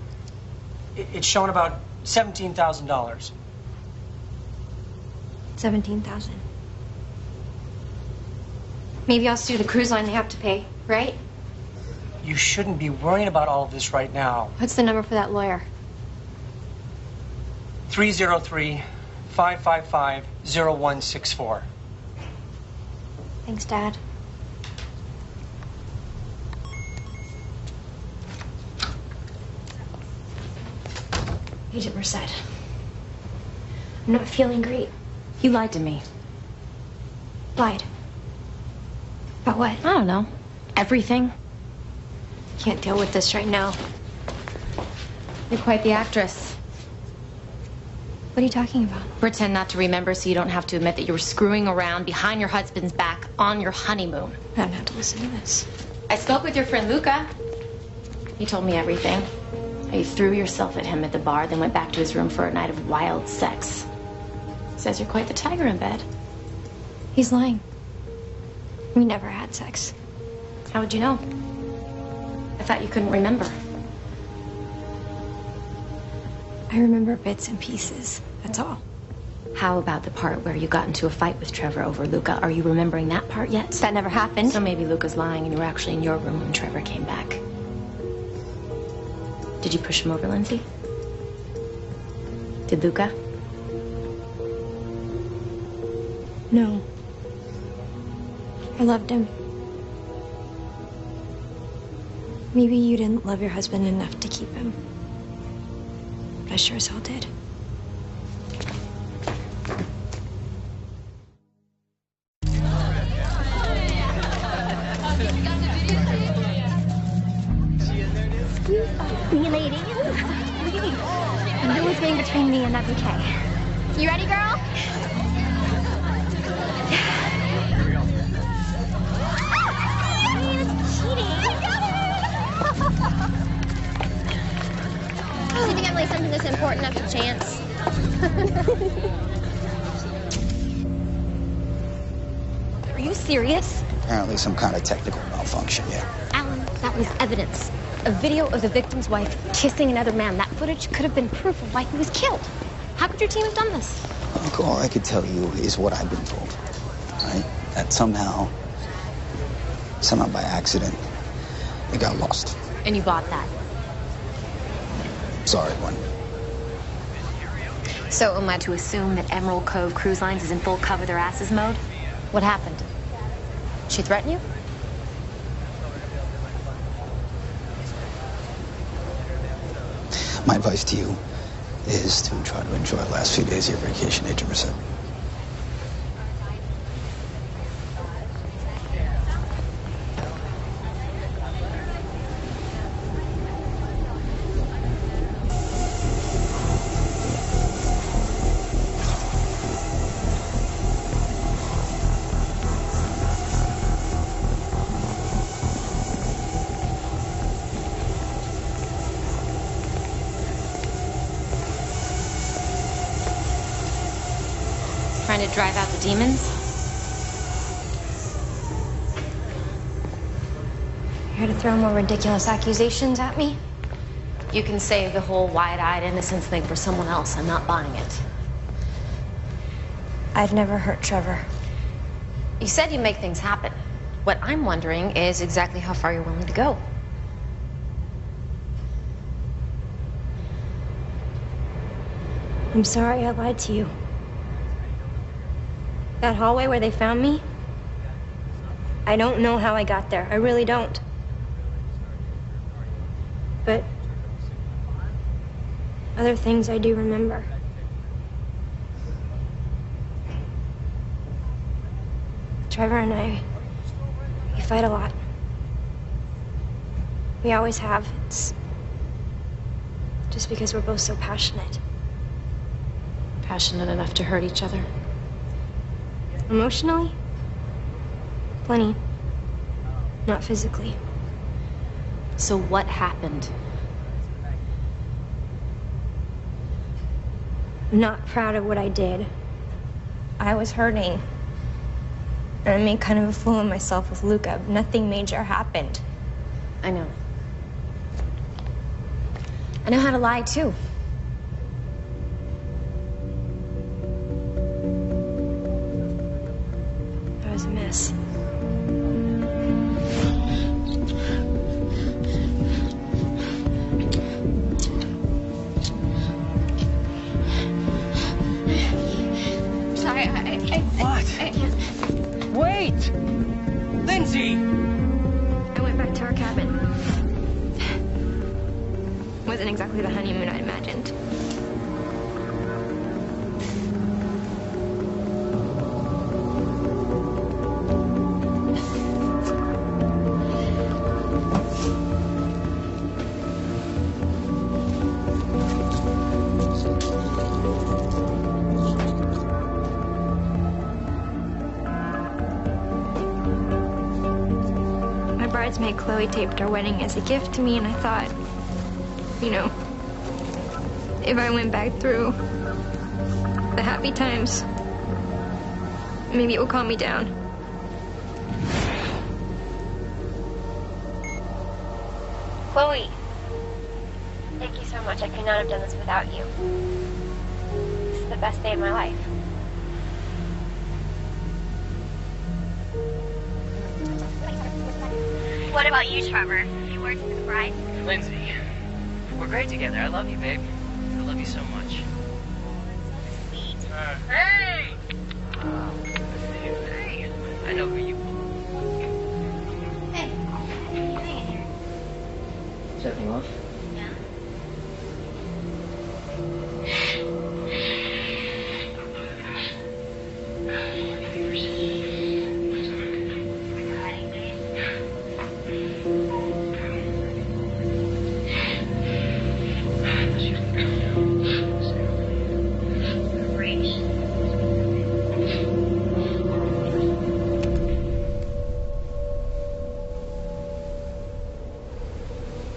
It's showing about $17,000. 17,000. Maybe I'll sue the cruise line. They have to pay, right? You shouldn't be worrying about all of this right now. What's the number for that lawyer? 303-555-0164. Thanks, Dad. Agent Merced. I'm not feeling great. You lied to me. Lied. About what? I don't know. Everything. Can't deal with this right now. You're quite the actress. What are you talking about? Pretend not to remember so you don't have to admit that you were screwing around behind your husband's back on your honeymoon. I don't have to listen to this. I spoke with your friend Luca. He told me everything. How you threw yourself at him at the bar, then went back to his room for a night of wild sex. Says you're quite the tiger in bed. He's lying. We never had sex. How would you know? I thought you couldn't remember. I remember bits and pieces. That's all. How about the part where you got into a fight with Trevor over Luca? Are you remembering that part yet? That never happened. So maybe Luca's lying and you were actually in your room when Trevor came back. Did you push him over, Lindsay? Did Luca? No. I loved him. Maybe you didn't love your husband enough to keep him. But I sure as hell did. Me ladies. No thing between me and that bouquet. You ready, girl? Do you think I'm like something that's important enough to chance? Are you serious? Apparently some kind of technical malfunction, yeah. Alan, that was evidence. A video of the victim's wife kissing another man. That footage could have been proof of why he was killed. How could your team have done this? Look, all I could tell you is what I've been told, right? That somehow by accident, it got lost. And you bought that? Sorry, one. So am I to assume that Emerald Cove Cruise Lines is in full cover their asses mode? What happened? She threaten you? My advice to you is to try to enjoy the last few days of your vacation, 100%. Trying to drive out the demons? Here to throw more ridiculous accusations at me? You can save the whole wide-eyed innocence thing for someone else. I'm not buying it. I've never hurt Trevor. You said you make things happen. What I'm wondering is exactly how far you're willing to go. I'm sorry I lied to you. That hallway where they found me, I don't know how I got there. I really don't. But other things I do remember. Trevor and I, we fight a lot. We always have. It's just because we're both so passionate. Passionate enough to hurt each other? Emotionally? Plenty. Not physically. So what happened? I'm not proud of what I did. I was hurting. And I made kind of a fool of myself with Luca. Nothing major happened. I know. I know how to lie, too. I was a mess. Sorry, What? Wait! Lindsay! I went back to our cabin. Wasn't exactly the honeymoon I imagined. My bridesmaid Chloe taped our wedding as a gift to me, and I thought, you know, if I went back through the happy times, maybe it would calm me down. Chloe, thank you so much. I could not have done this without you. This is the best day of my life. What about you, Trevor? You worked for the bride? Lindsay, we're great together. I love you, babe. I love you so much. Sweet. Hey! Hey! I know who you are. Hey. Checking off? Yeah.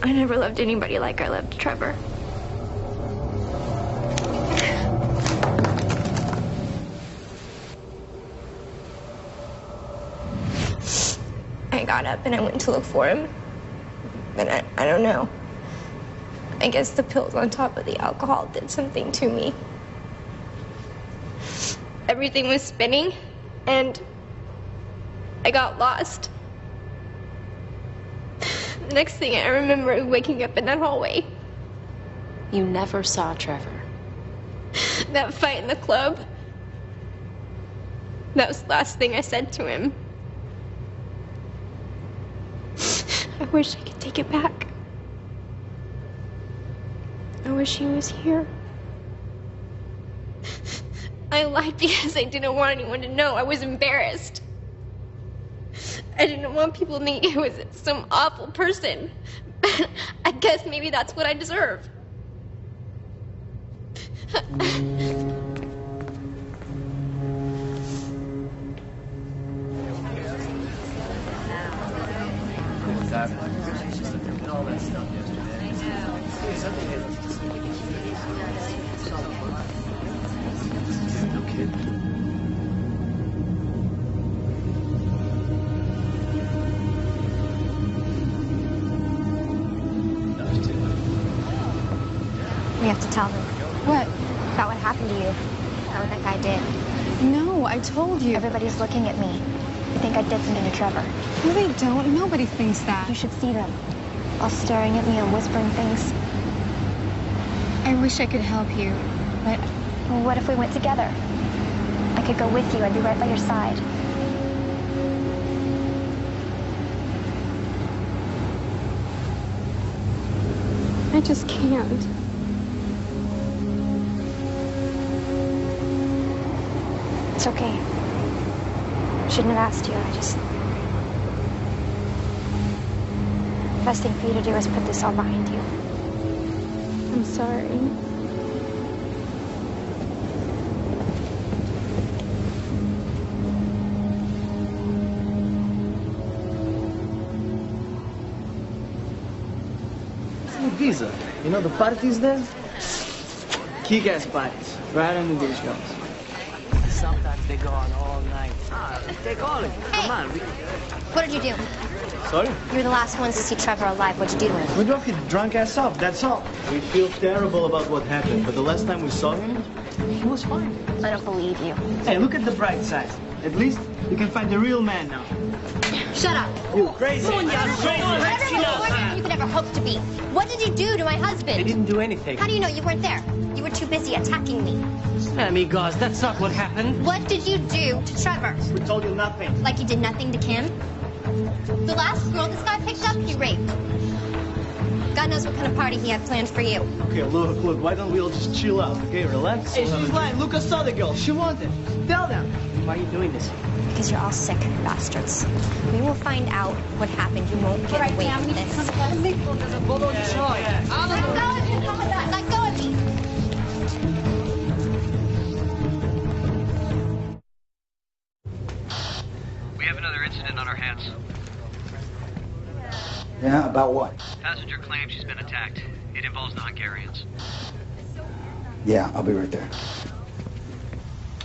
I never loved anybody like I loved Trevor. I got up and I went to look for him. But I don't know. I guess the pills on top of the alcohol did something to me. Everything was spinning, and I got lost. The next thing I remember is waking up in that hallway. You never saw Trevor. That fight in the club. That was the last thing I said to him. I wish I could take it back. I wish he was here. I lied because I didn't want anyone to know. I was embarrassed. I didn't want people to think I was some awful person. I guess maybe that's what I deserve. All that stuff yesterday. No kid. We have to tell them. What? About what happened to you. About what that guy did. No, I told you. Everybody's looking at me. They think I did something to Trevor. No, they don't. Nobody thinks that. You should see them. All staring at me and whispering things. I wish I could help you, but... Well, what if we went together? I could go with you. I'd be right by your side. I just can't. It's okay. Shouldn't have asked you. The best thing for you to do is put this all behind you. I'm sorry. Visa, you know the parties there? Kick-ass parties, right on the beach goes. Sometimes they go on all night. Take all of it. Come on. What did you do? Sorry? You were the last ones to see Trevor alive. What'd you do to him? We drove his drunk ass up, that's all. We feel terrible about what happened, but the last time we saw him, he was fine. I don't believe you. Hey, look at the bright side. At least you can find the real man now. Shut up. You crazy. Whatever you could ever hope to be. What did you do to my husband? I didn't do anything. How do you know you weren't there? You were too busy attacking me. Amigos, that's not what happened. What did you do to Trevor? We told you nothing. Like you did nothing to Kim? The last girl this guy picked up, he raped. God knows what kind of party he had planned for you. Okay, look, why don't we all just chill out, okay? Relax. Hey, she's lying. Lucas saw the girl. She wanted. Tell them. Why are you doing this? Because you're all sick bastards. We will find out what happened. You won't get away from this. Let go of me. We have another incident on our hands. Yeah, about what? Passenger claims she's been attacked. It involves the Hungarians. Yeah, I'll be right there.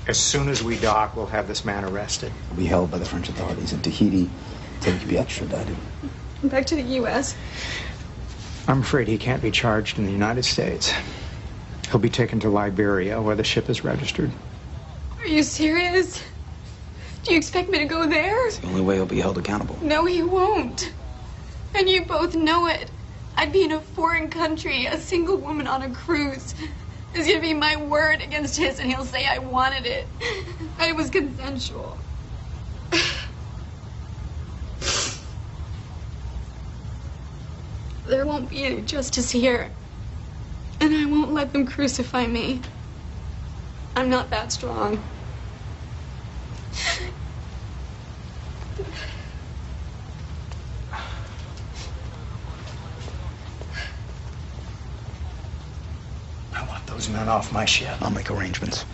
As soon as we dock, we'll have this man arrested. He'll be held by the French authorities in Tahiti until he can be extradited. Back to the U.S. I'm afraid he can't be charged in the United States. He'll be taken to Liberia, where the ship is registered. Are you serious? Do you expect me to go there? It's the only way he'll be held accountable. No, he won't. And you both know it. I'd be in a foreign country, a single woman on a cruise. It's gonna be my word against his, and he'll say I wanted it. And it was consensual. There won't be any justice here. And I won't let them crucify me. I'm not that strong. I want those men off my ship. I'll make arrangements.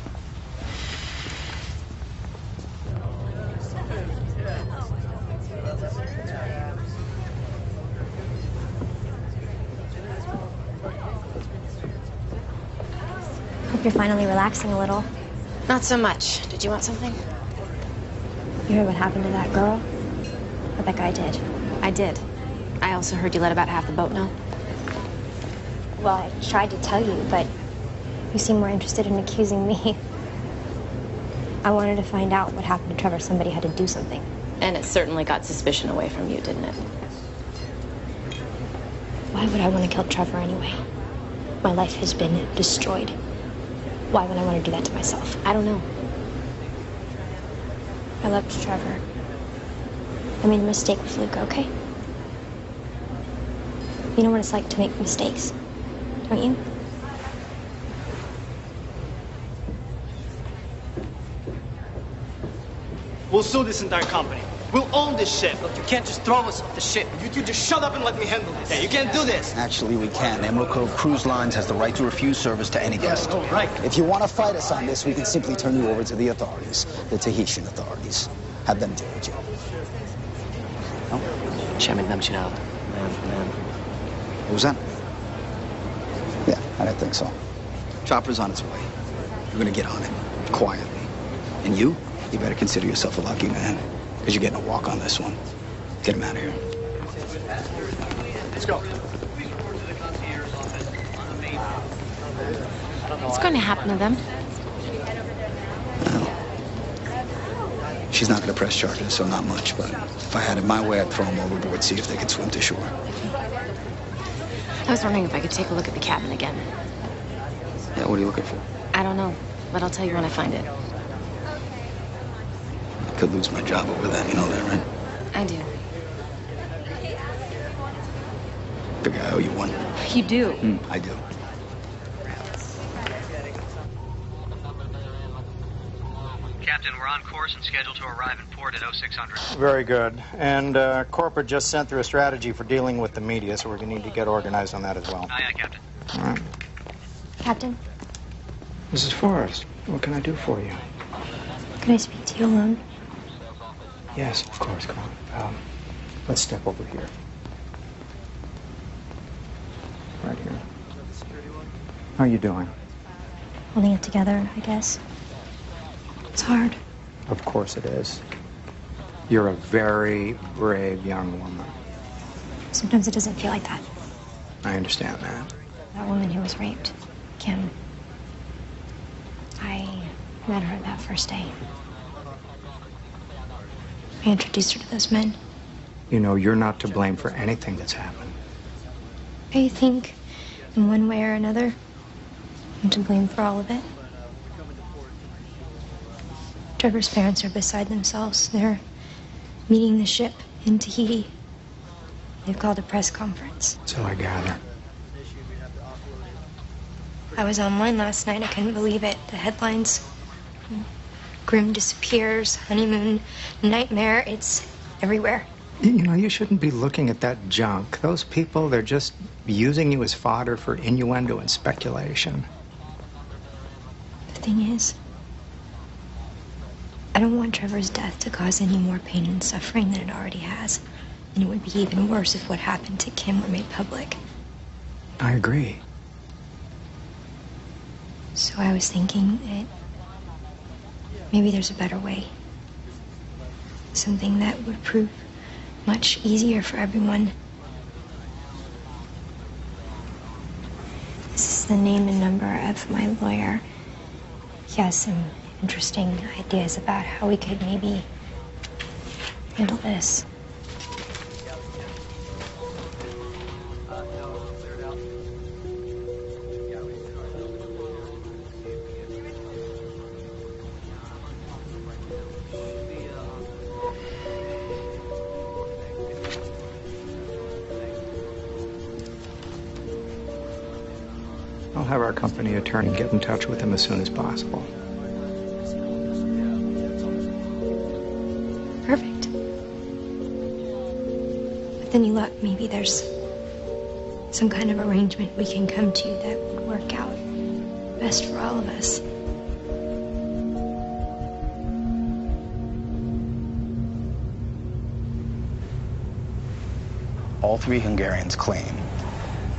Hope you're finally relaxing a little. Not so much. Did you want something? You heard what happened to that girl? What that guy did? I did. I also heard you let about half the boat know. Well, I tried to tell you, but you seem more interested in accusing me. I wanted to find out what happened to Trevor. Somebody had to do something. And it certainly got suspicion away from you, didn't it? Why would I want to kill Trevor anyway? My life has been destroyed. Why would I want to do that to myself? I don't know. I loved Trevor. I made a mistake with Luca, okay? You know what it's like to make mistakes, don't you? We'll sue this entire company. We'll own this ship. Look, you can't just throw us off the ship. You two just shut up and let me handle this. Yeah, you can't do this. Actually, we can. Emerald Cove Cruise Lines has the right to refuse service to any guest. Oh, right. If you want to fight us on this, we can simply turn you over to the authorities, the Tahitian authorities. Have them deal with you. No? Chairman Namchinal. What was that? Yeah, I didn't think so. Chopper's on its way. You're gonna get on it, quietly. And you better consider yourself a lucky man, because you're getting a walk on this one. Get him out of here. Let's go. What's going to happen to them? She's not gonna press charges, so not much, but if I had it my way, I'd throw them overboard, see if they could swim to shore. I was wondering if I could take a look at the cabin again. Yeah, what are you looking for? I don't know, but I'll tell you when I find it. I could lose my job over that, you know that, right? I do. Figure I owe you one. You do? I do. Captain, we're on course and scheduled to arrive in port at 0600. Very good. And corporate just sent through a strategy for dealing with the media, so we're going to need to get organized on that as well. Aye, aye, Captain. All right. Captain, Mrs. Forrest, what can I do for you? can I speak to you alone? Yes, of course, come on. Let's step over here. Right here. How are you doing? Holding it together, I guess. It's hard. Of course it is. You're a very brave young woman. Sometimes it doesn't feel like that. I understand that. That woman who was raped, Kim. I met her that first day. I introduced her to those men. You know, you're not to blame for anything that's happened. I think, in one way or another, I'm to blame for all of it. Trevor's parents are beside themselves. They're meeting the ship in Tahiti. They've called a press conference. So I gather. I was online last night. I couldn't believe it. The headlines. Grim disappears, honeymoon, nightmare. It's everywhere. You know, you shouldn't be looking at that junk. Those people, they're just using you as fodder for innuendo and speculation. The thing is, I don't want Trevor's death to cause any more pain and suffering than it already has. And it would be even worse if what happened to Kim were made public. I agree. So I was thinking that maybe there's a better way. Something that would prove much easier for everyone. This is the name and number of my lawyer. He has some interesting ideas about how we could maybe handle this. I'll have our company attorney get in touch with him as soon as possible. Perfect. With any luck, maybe there's some kind of arrangement we can come to that would work out best for all of us. All three Hungarians claim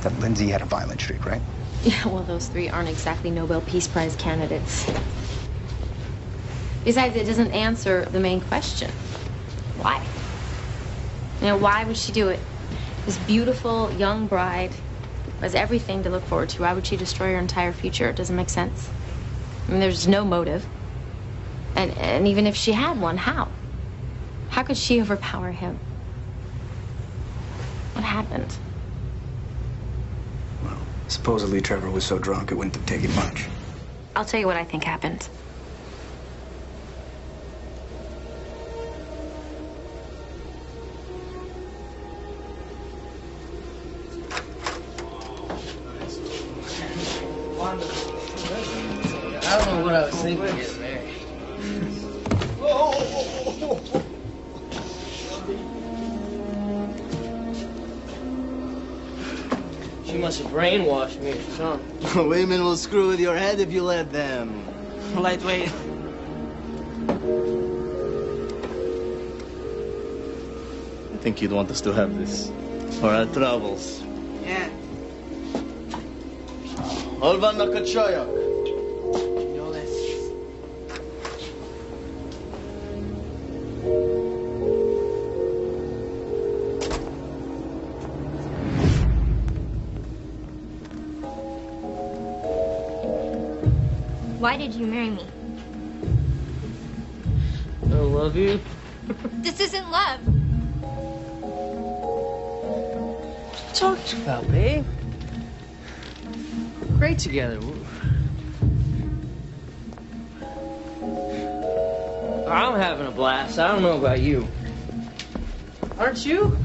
that Lindsay had a violent streak, right? Yeah, well, those three aren't exactly Nobel Peace Prize candidates. Besides, it doesn't answer the main question. Why? You know, why would she do it? This beautiful young bride has everything to look forward to. Why would she destroy her entire future? It doesn't make sense. I mean, there's no motive. And even if she had one, how? How could she overpower him? What happened? Supposedly Trevor was so drunk it wouldn't have taken much. I'll tell you what I think happened. I don't know what I was thinking getting married. She must have brainwashed me or something. Women will screw with your head if you let them. Lightweight. I think you'd want us to have this for our troubles. Yeah. Olvan na kachoyak. Why did you marry me? I love you. This isn't love. What you talking about, babe? We're great together. I'm having a blast. I don't know about you. Aren't you?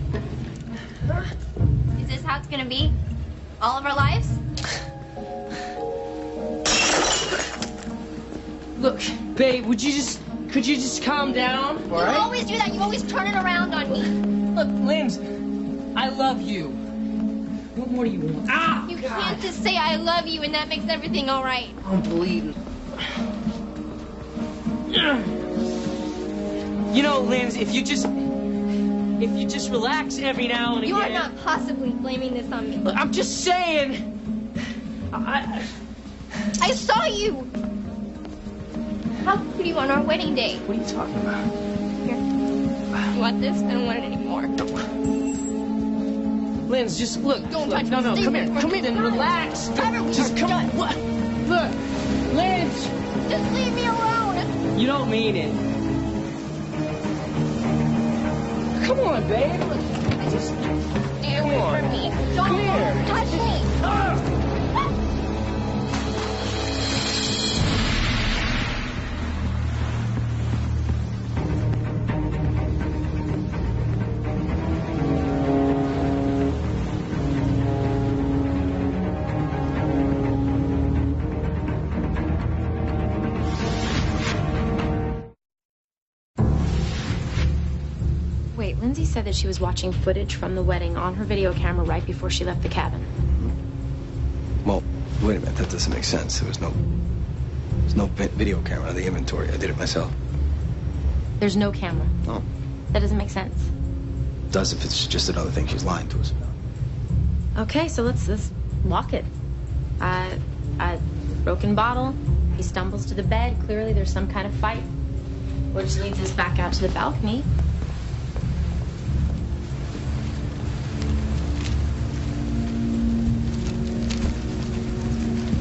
Is this how it's gonna be? All of our lives? Look, babe, could you just calm down? You always do that. You always turn it around on me. Look, Linz, I love you. What more do you want? Ah! You can't just say I love you and that makes everything all right. I'm bleeding. You know, Linz, if you just relax every now and again. You are not possibly blaming this on me. Look, I'm just saying. I saw you. How could you on our wedding day? What are you talking about? Here. You want this? I don't want it anymore. Linz, just look. Don't look, touch no, me. No, Stay come away here. from Come me. in and relax. Just come on. What? Look, Linz. Just leave me alone. You don't mean it. Come on, babe. Just stay away from me. Don't come here. Touch me. Wait, Lindsay said that she was watching footage from the wedding on her video camera right before she left the cabin. Well, wait a minute. That doesn't make sense. There's no video camera on the inventory. I did it myself. There's no camera. Oh. That doesn't make sense. does if it's just another thing she's lying to us about. Okay, so let's walk it. Broken bottle. He stumbles to the bed. Clearly there's some kind of fight, which leads us back out to the balcony.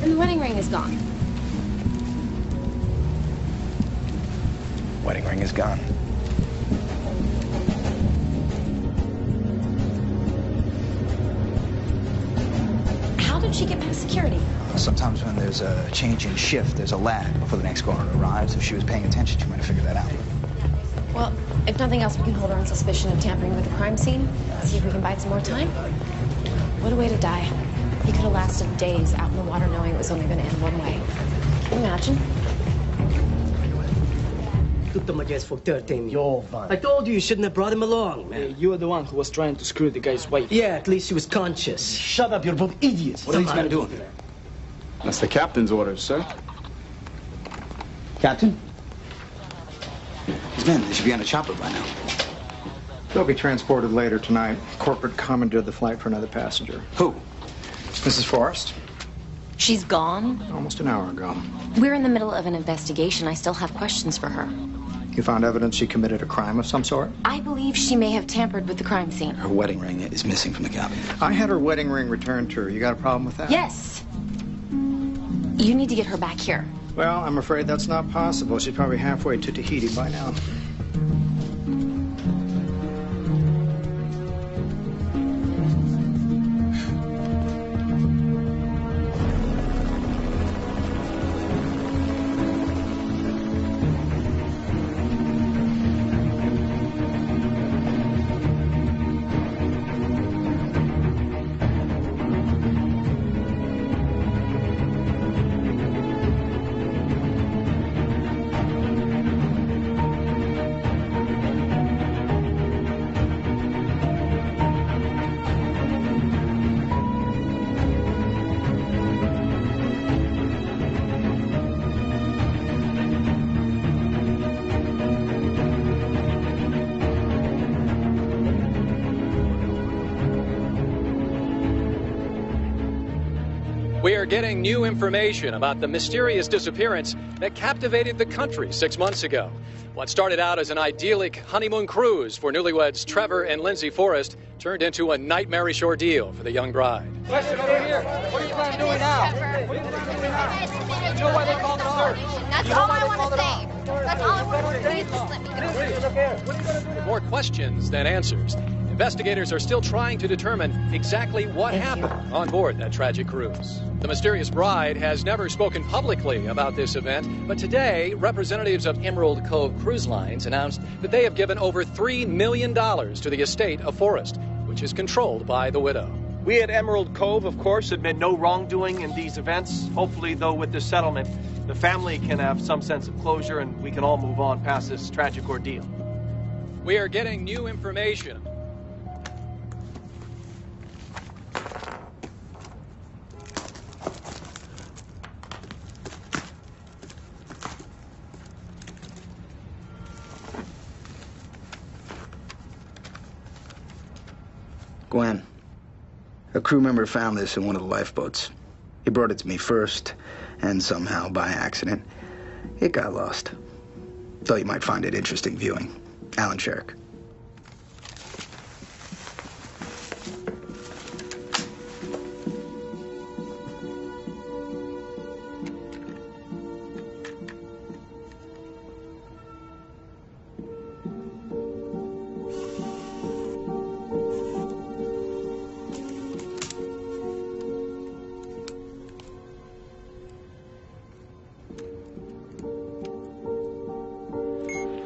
And the wedding ring is gone. Wedding ring is gone. How did she get past security? Sometimes when there's a change in shift, there's a lag before the next caller arrives. If she was paying attention, she might have figured that out. Well, if nothing else, we can hold her on suspicion of tampering with the crime scene. See if we can buy some more time. What a way to die. He could have lasted days out in the water knowing it was only going to end one way. Can you imagine? Took my guess for 13. Yo, Van. I told you shouldn't have brought him along, man. You were the one who was trying to screw the guy's wife. Yeah, at least she was conscious. Shut up, you're both idiots. What are these men doing? That's the captain's orders, sir. Captain? These men, they should be on a chopper by now. They'll be transported later tonight. Corporate commandeered the flight for another passenger. Who? Mrs. Forrest. She's gone? Almost an hour ago. We're in the middle of an investigation. I still have questions for her. You found evidence she committed a crime of some sort? I believe she may have tampered with the crime scene. Her wedding ring is missing from the cabin. I had her wedding ring returned to her. You got a problem with that? Yes. You need to get her back here. Well, I'm afraid that's not possible. She's probably halfway to Tahiti by now. We are getting new information about the mysterious disappearance that captivated the country 6 months ago. What started out as an idyllic honeymoon cruise for newlyweds Trevor and Lindsay Forrest turned into a nightmarish ordeal for the young bride. Question over here. What are you planning on doing now? What are you planning on doing now? You know why they called it a search? That's all I want to say. That's all I want to say. Please just let me go. More questions than answers. Investigators are still trying to determine exactly what happened on board that tragic cruise. The mysterious bride has never spoken publicly about this event, but today, representatives of Emerald Cove Cruise Lines announced that they have given over $3 million to the estate of Forrest, which is controlled by the widow. We at Emerald Cove, of course, admit no wrongdoing in these events. Hopefully, though, with this settlement, the family can have some sense of closure and we can all move on past this tragic ordeal. We are getting new information. Gwen, a crew member found this in one of the lifeboats. He brought it to me first, and somehow, by accident, it got lost. Thought you might find it interesting viewing. Alan Sherrick.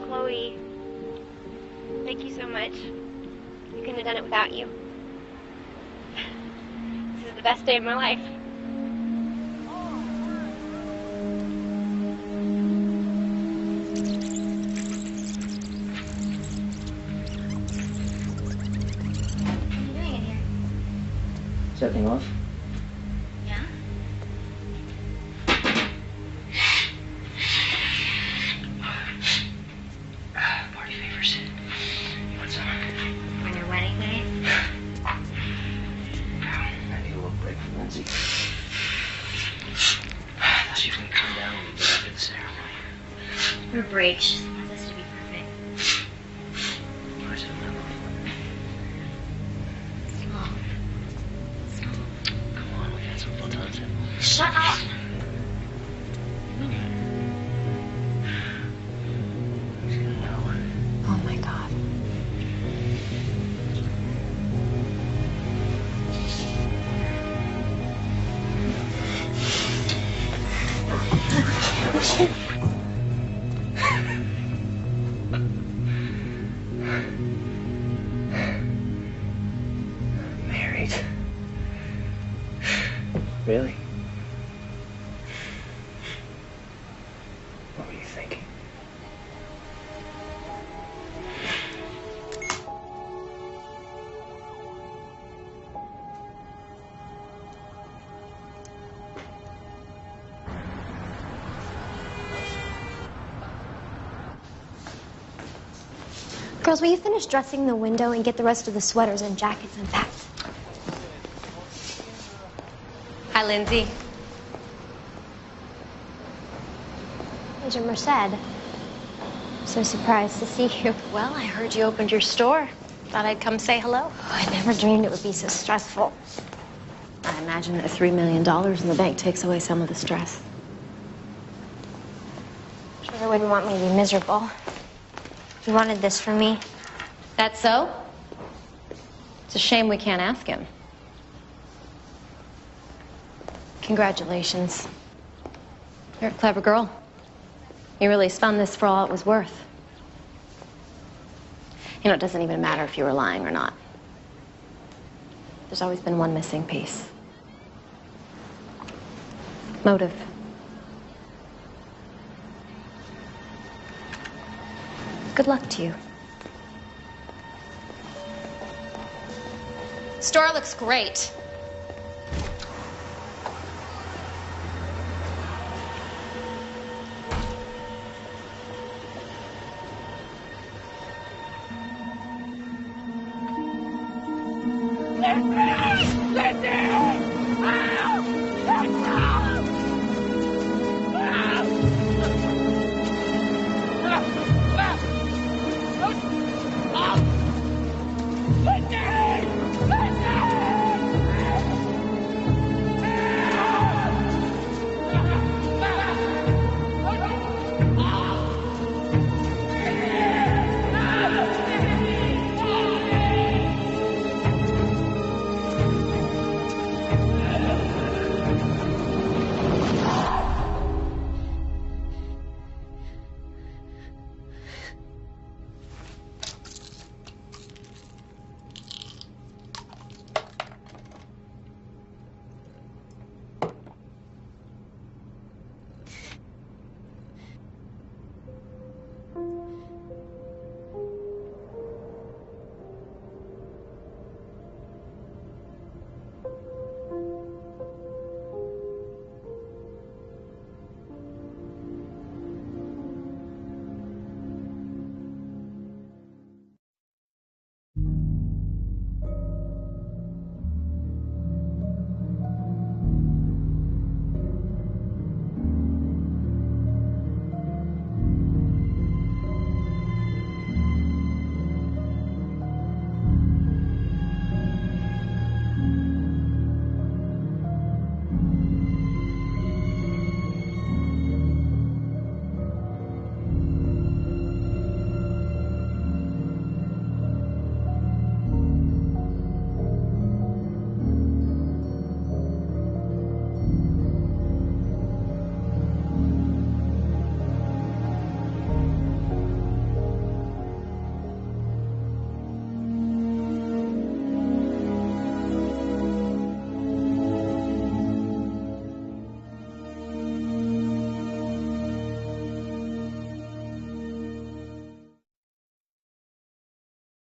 Chloe, thank you so much. I couldn't have done it without you. This is the best day of my life. Setting off. Yeah? Party favors. You want some? On your way. her break. She wants us to be perfect. Come on, we got some fun times here. Shut up! Oh my God. Married? Really? What were you thinking? Girls, will you finish dressing the window and get the rest of the sweaters and jackets unpacked? Hi, Lindsay. Agent Merced. I'm so surprised to see you. Well, I heard you opened your store. Thought I'd come say hello. Oh, I never dreamed it would be so stressful. I imagine that $3 million in the bank takes away some of the stress. Trevor wouldn't want me to be miserable. He wanted this for me. That's so? It's a shame we can't ask him. Congratulations. You're a clever girl. You really spun this for all it was worth. You know, it doesn't even matter if you were lying or not. There's always been one missing piece. Motive. Good luck to you. Store looks great. Lindsay!